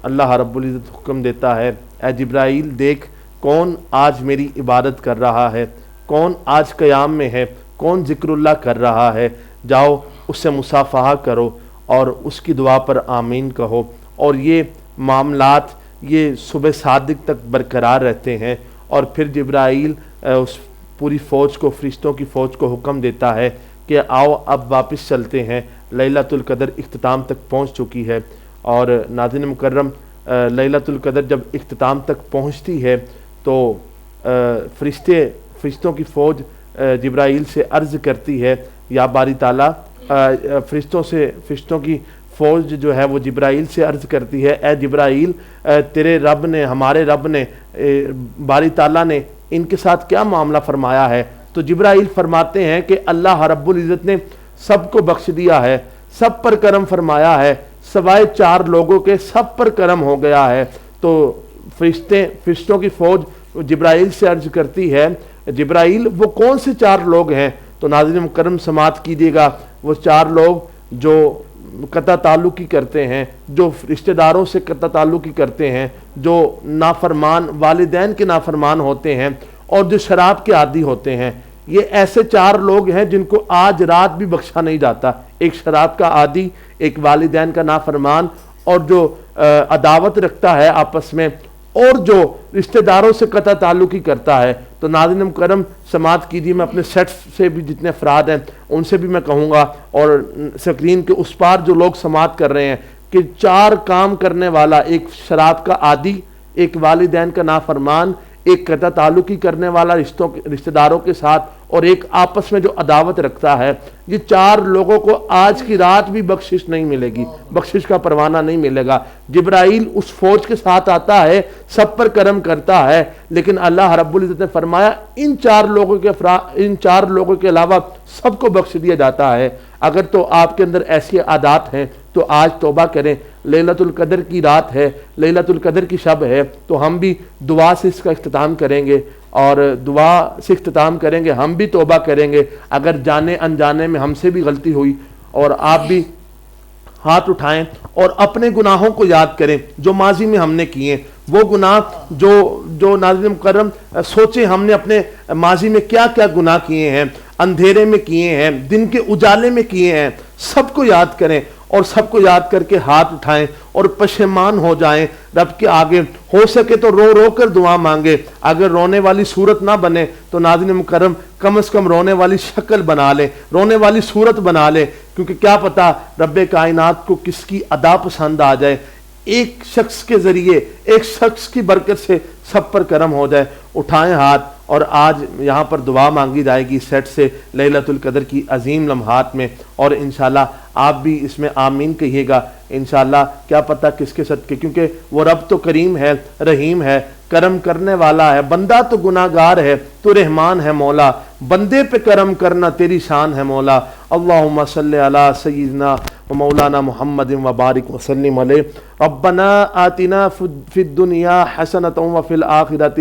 اللہ رب العزت حکم دیتا ہے، اے جبرائیل دیکھ کون آج میری عبادت کر رہا ہے، کون آج قیام میں ہے، کون ذکر اللہ کر رہا ہے، جاؤ اس سے مصافحہ کرو اور اس کی دعا پر آمین کہو۔ اور یہ معاملات یہ صبح صادق تک برقرار رہتے ہیں، اور پھر جبرائیل اس پوری فوج کو، فرشتوں کی فوج کو حکم دیتا ہے کہ آؤ اب واپس چلتے ہیں، لیلۃ القدر اختتام تک پہنچ چکی ہے۔ اور ناظرین مکرم، لیلۃ القدر جب اختتام تک پہنچتی ہے تو فرشتوں کی فوج جبرائیل سے عرض کرتی ہے، یا باری تعالیٰ، فرشتوں کی فوج جو ہے وہ جبرائیل سے عرض کرتی ہے، اے جبرائیل تیرے رب نے، ہمارے رب نے، باری تعالیٰ نے ان کے ساتھ کیا معاملہ فرمایا ہے؟ تو جبرائیل فرماتے ہیں کہ اللہ رب العزت نے سب کو بخش دیا ہے، سب پر کرم فرمایا ہے، سوائے 4 لوگوں کے سب پر کرم ہو گیا ہے۔ تو فرشتوں کی فوج جبرائیل سے عرض کرتی ہے، جبرائیل وہ کون سے 4 لوگ ہیں؟ تو ناظرین مکرم سماعت کیجیے گا، وہ 4 لوگ جو قطع تعلقی کرتے ہیں، جو رشتہ داروں سے قطع تعلقی کرتے ہیں، جو نافرمان، والدین کے نافرمان ہوتے ہیں، اور جو شراب کے عادی ہوتے ہیں۔ یہ ایسے 4 لوگ ہیں جن کو آج رات بھی بخشا نہیں جاتا، ایک شراب کا عادی، ایک والدین کا نافرمان، اور جو عداوت رکھتا ہے آپس میں، اور جو رشتہ داروں سے قطع تعلقی کرتا ہے۔ تو ناظرین مکرم سماعت کیجیے، میں اپنے سیٹ سے بھی جتنے افراد ہیں ان سے بھی میں کہوں گا، اور سکرین کے اس پار جو لوگ سماعت کر رہے ہیں، کہ 4 کام کرنے والا، ایک شراب کا عادی، ایک والدین کا نافرمان، ایک قطع تعلقی کرنے والا رشتہ داروں کے ساتھ، اور ایک آپس میں جو عداوت رکھتا ہے، یہ 4 لوگوں کو آج کی رات بھی بخشش نہیں ملے گی، بخشش کا پروانہ نہیں ملے گا۔ جبرائیل اس فوج کے ساتھ آتا ہے، سب پر کرم کرتا ہے، لیکن اللہ رب العزت نے فرمایا ان 4 لوگوں کے علاوہ سب کو بخش دیا جاتا ہے۔ اگر تو آپ کے اندر ایسی عادات ہیں تو آج توبہ کریں، لیلۃ القدر کی رات ہے، لیلۃ القدر کی شب ہے، تو ہم بھی دعا سے اس کا اختتام کریں گے، اور دعا سے اختتام کریں گے، ہم بھی توبہ کریں گے۔ اگر جانے انجانے میں ہم سے بھی غلطی ہوئی، اور آپ بھی ہاتھ اٹھائیں اور اپنے گناہوں کو یاد کریں جو ماضی میں ہم نے کیے، وہ گناہ جو ناظرین مکرم سوچیں ہم نے اپنے ماضی میں کیا کیا گناہ کیے ہیں، اندھیرے میں کیے ہیں، دن کے اجالے میں کیے ہیں، سب کو یاد کریں، اور سب کو یاد کر کے ہاتھ اٹھائیں اور پشیمان ہو جائیں رب کے آگے۔ ہو سکے تو رو رو کر دعا مانگے، اگر رونے والی صورت نہ بنے تو ناظرین مکرم کم از کم رونے والی شکل بنا لیں، رونے والی صورت بنا لیں، کیونکہ کیا پتا رب کائنات کو کس کی ادا پسند آ جائے، ایک شخص کے ذریعے، ایک شخص کی برکت سے سب پر کرم ہو جائے۔ اٹھائیں ہاتھ، اور آج یہاں پر دعا مانگی جائے گی سیٹ سے لیلۃ القدر کی عظیم لمحات میں، اور انشاءاللہ آپ بھی اس میں آمین کہیے گا انشاءاللہ۔ کیا پتہ کس کے صدقے، کیونکہ وہ رب تو کریم ہے، رحیم ہے، کرم کرنے والا ہے، بندہ تو گناہ گار ہے، تو رحمان ہے مولا، بندے پہ کرم کرنا تیری شان ہے مولا۔ اللہم صلی علی سیدنا و مولانا محمد و بارک وسلم علیہ۔ ربنا آتنا فی الدنیا حسنۃ وفی الآخرۃ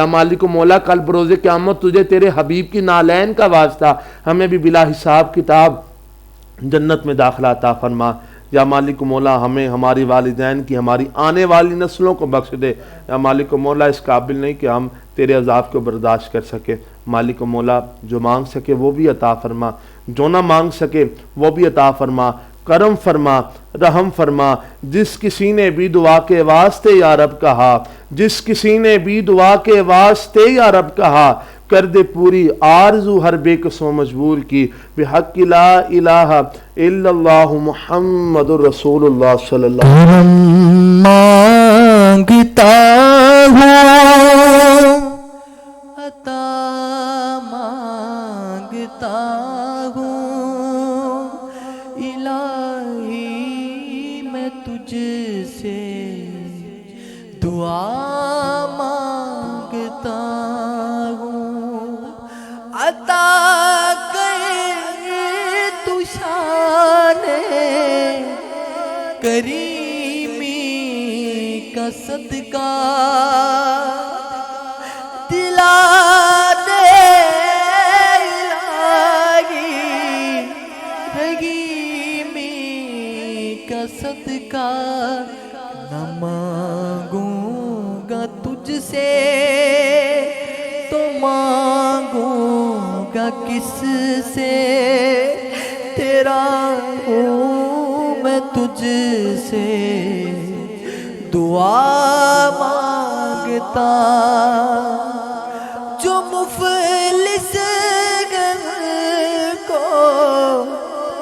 یا مالک و مولا کل بروز قیامت تجھے تیرے حبیب کی نالین کا واسطہ ہمیں بھی بلا حساب کتاب جنت میں داخلہ عطا فرما۔ یا مالک و مولا ہمیں ہماری والدین کی ہماری آنے والی نسلوں کو بخش دے۔ یا مالک و مولا اس قابل نہیں کہ ہم تیرے عذاب کو برداشت کر سکے۔ مالک و مولا جو مانگ سکے وہ بھی عطا فرما، جو نہ مانگ سکے وہ بھی عطا فرما، کرم فرما، رحم فرما۔ جس کسی نے بھی دعا کے واسطے یا رب کہا، جس کسی نے بھی دعا کے واسطے یا رب کہا، کر دے پوری آرزو ہر بے قصوں مجبور کی، بحق لا الہ الا اللہ محمد رسول اللہ صلی اللہ علیہ وسلم۔ مانگتا ہوں عطا مانگتا ہوں الہی میں تجھ سے دعا مانگتا ہوں، عطا کر تو شان کریمی کا صدقہ دلا دے الہی، رحیمی کا صدقہ نہ مانگوں گا تجھ سے تو مانگوں گا کس سے، تیرا ہوں میں تجھ سے دعا مانگتا، جو مفلس کو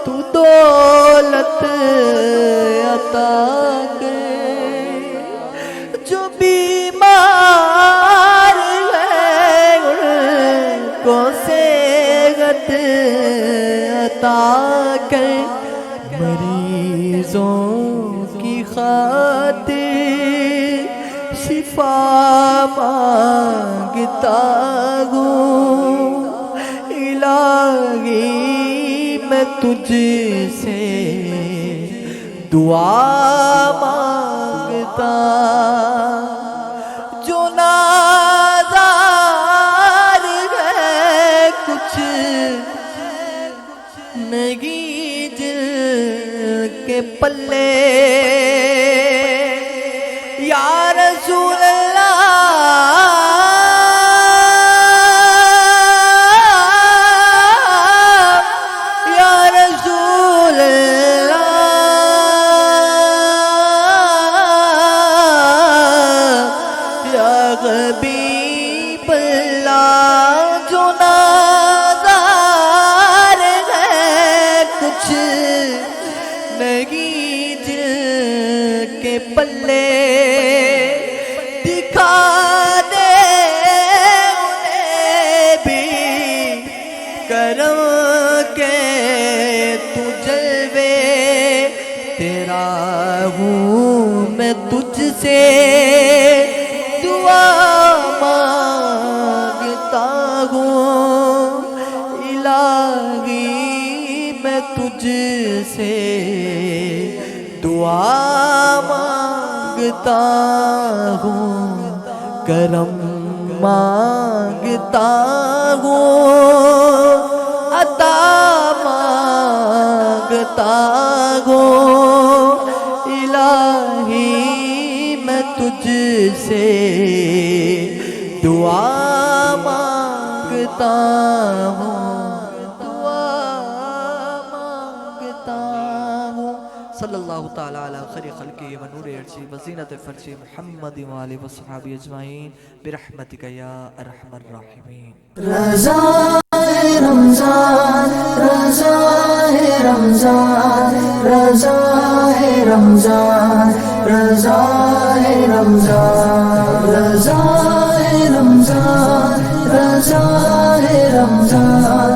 تو دولت عطا کر، جو بیمار ہے ان کو صحت عطا کر، مریضوں کی خاطر شفا مانگتا ہوں الہی میں تجھ سے دعا مانگتا، جو نازار ہے کچھ نہیں جن کے پلے، یا رسول اللہ یا رسول اللہ یا حبیب اللہ، جو نازار ہے کچھ نہیں جن کے پلے، دکھا دے انہیں بھی کرم کے تو جلوے، تیرا ہوں میں تجھ سے دعا مانگتا ہوں الہی میں تجھ سے دعا مانگتا ہوں، کرم مانگتا ہوں، عطا مانگتا ہوں الہی میں تجھ سے دعا مانگتا ہوں، دعا مانگتا ہوں۔ صلی اللہ تعالیٰ علی خیر خلقہ و نور عرشہ و زینت فرشہ محمد و آلہ و صحابہ اجمعین برحمتک یا ارحم الراحمین۔ رضا ہے رمضان، رضا ہے رمضان، رضا ہے رمضان، رضا ہے رمضان، رضا ہے رمضان، رضا ہے رمضان،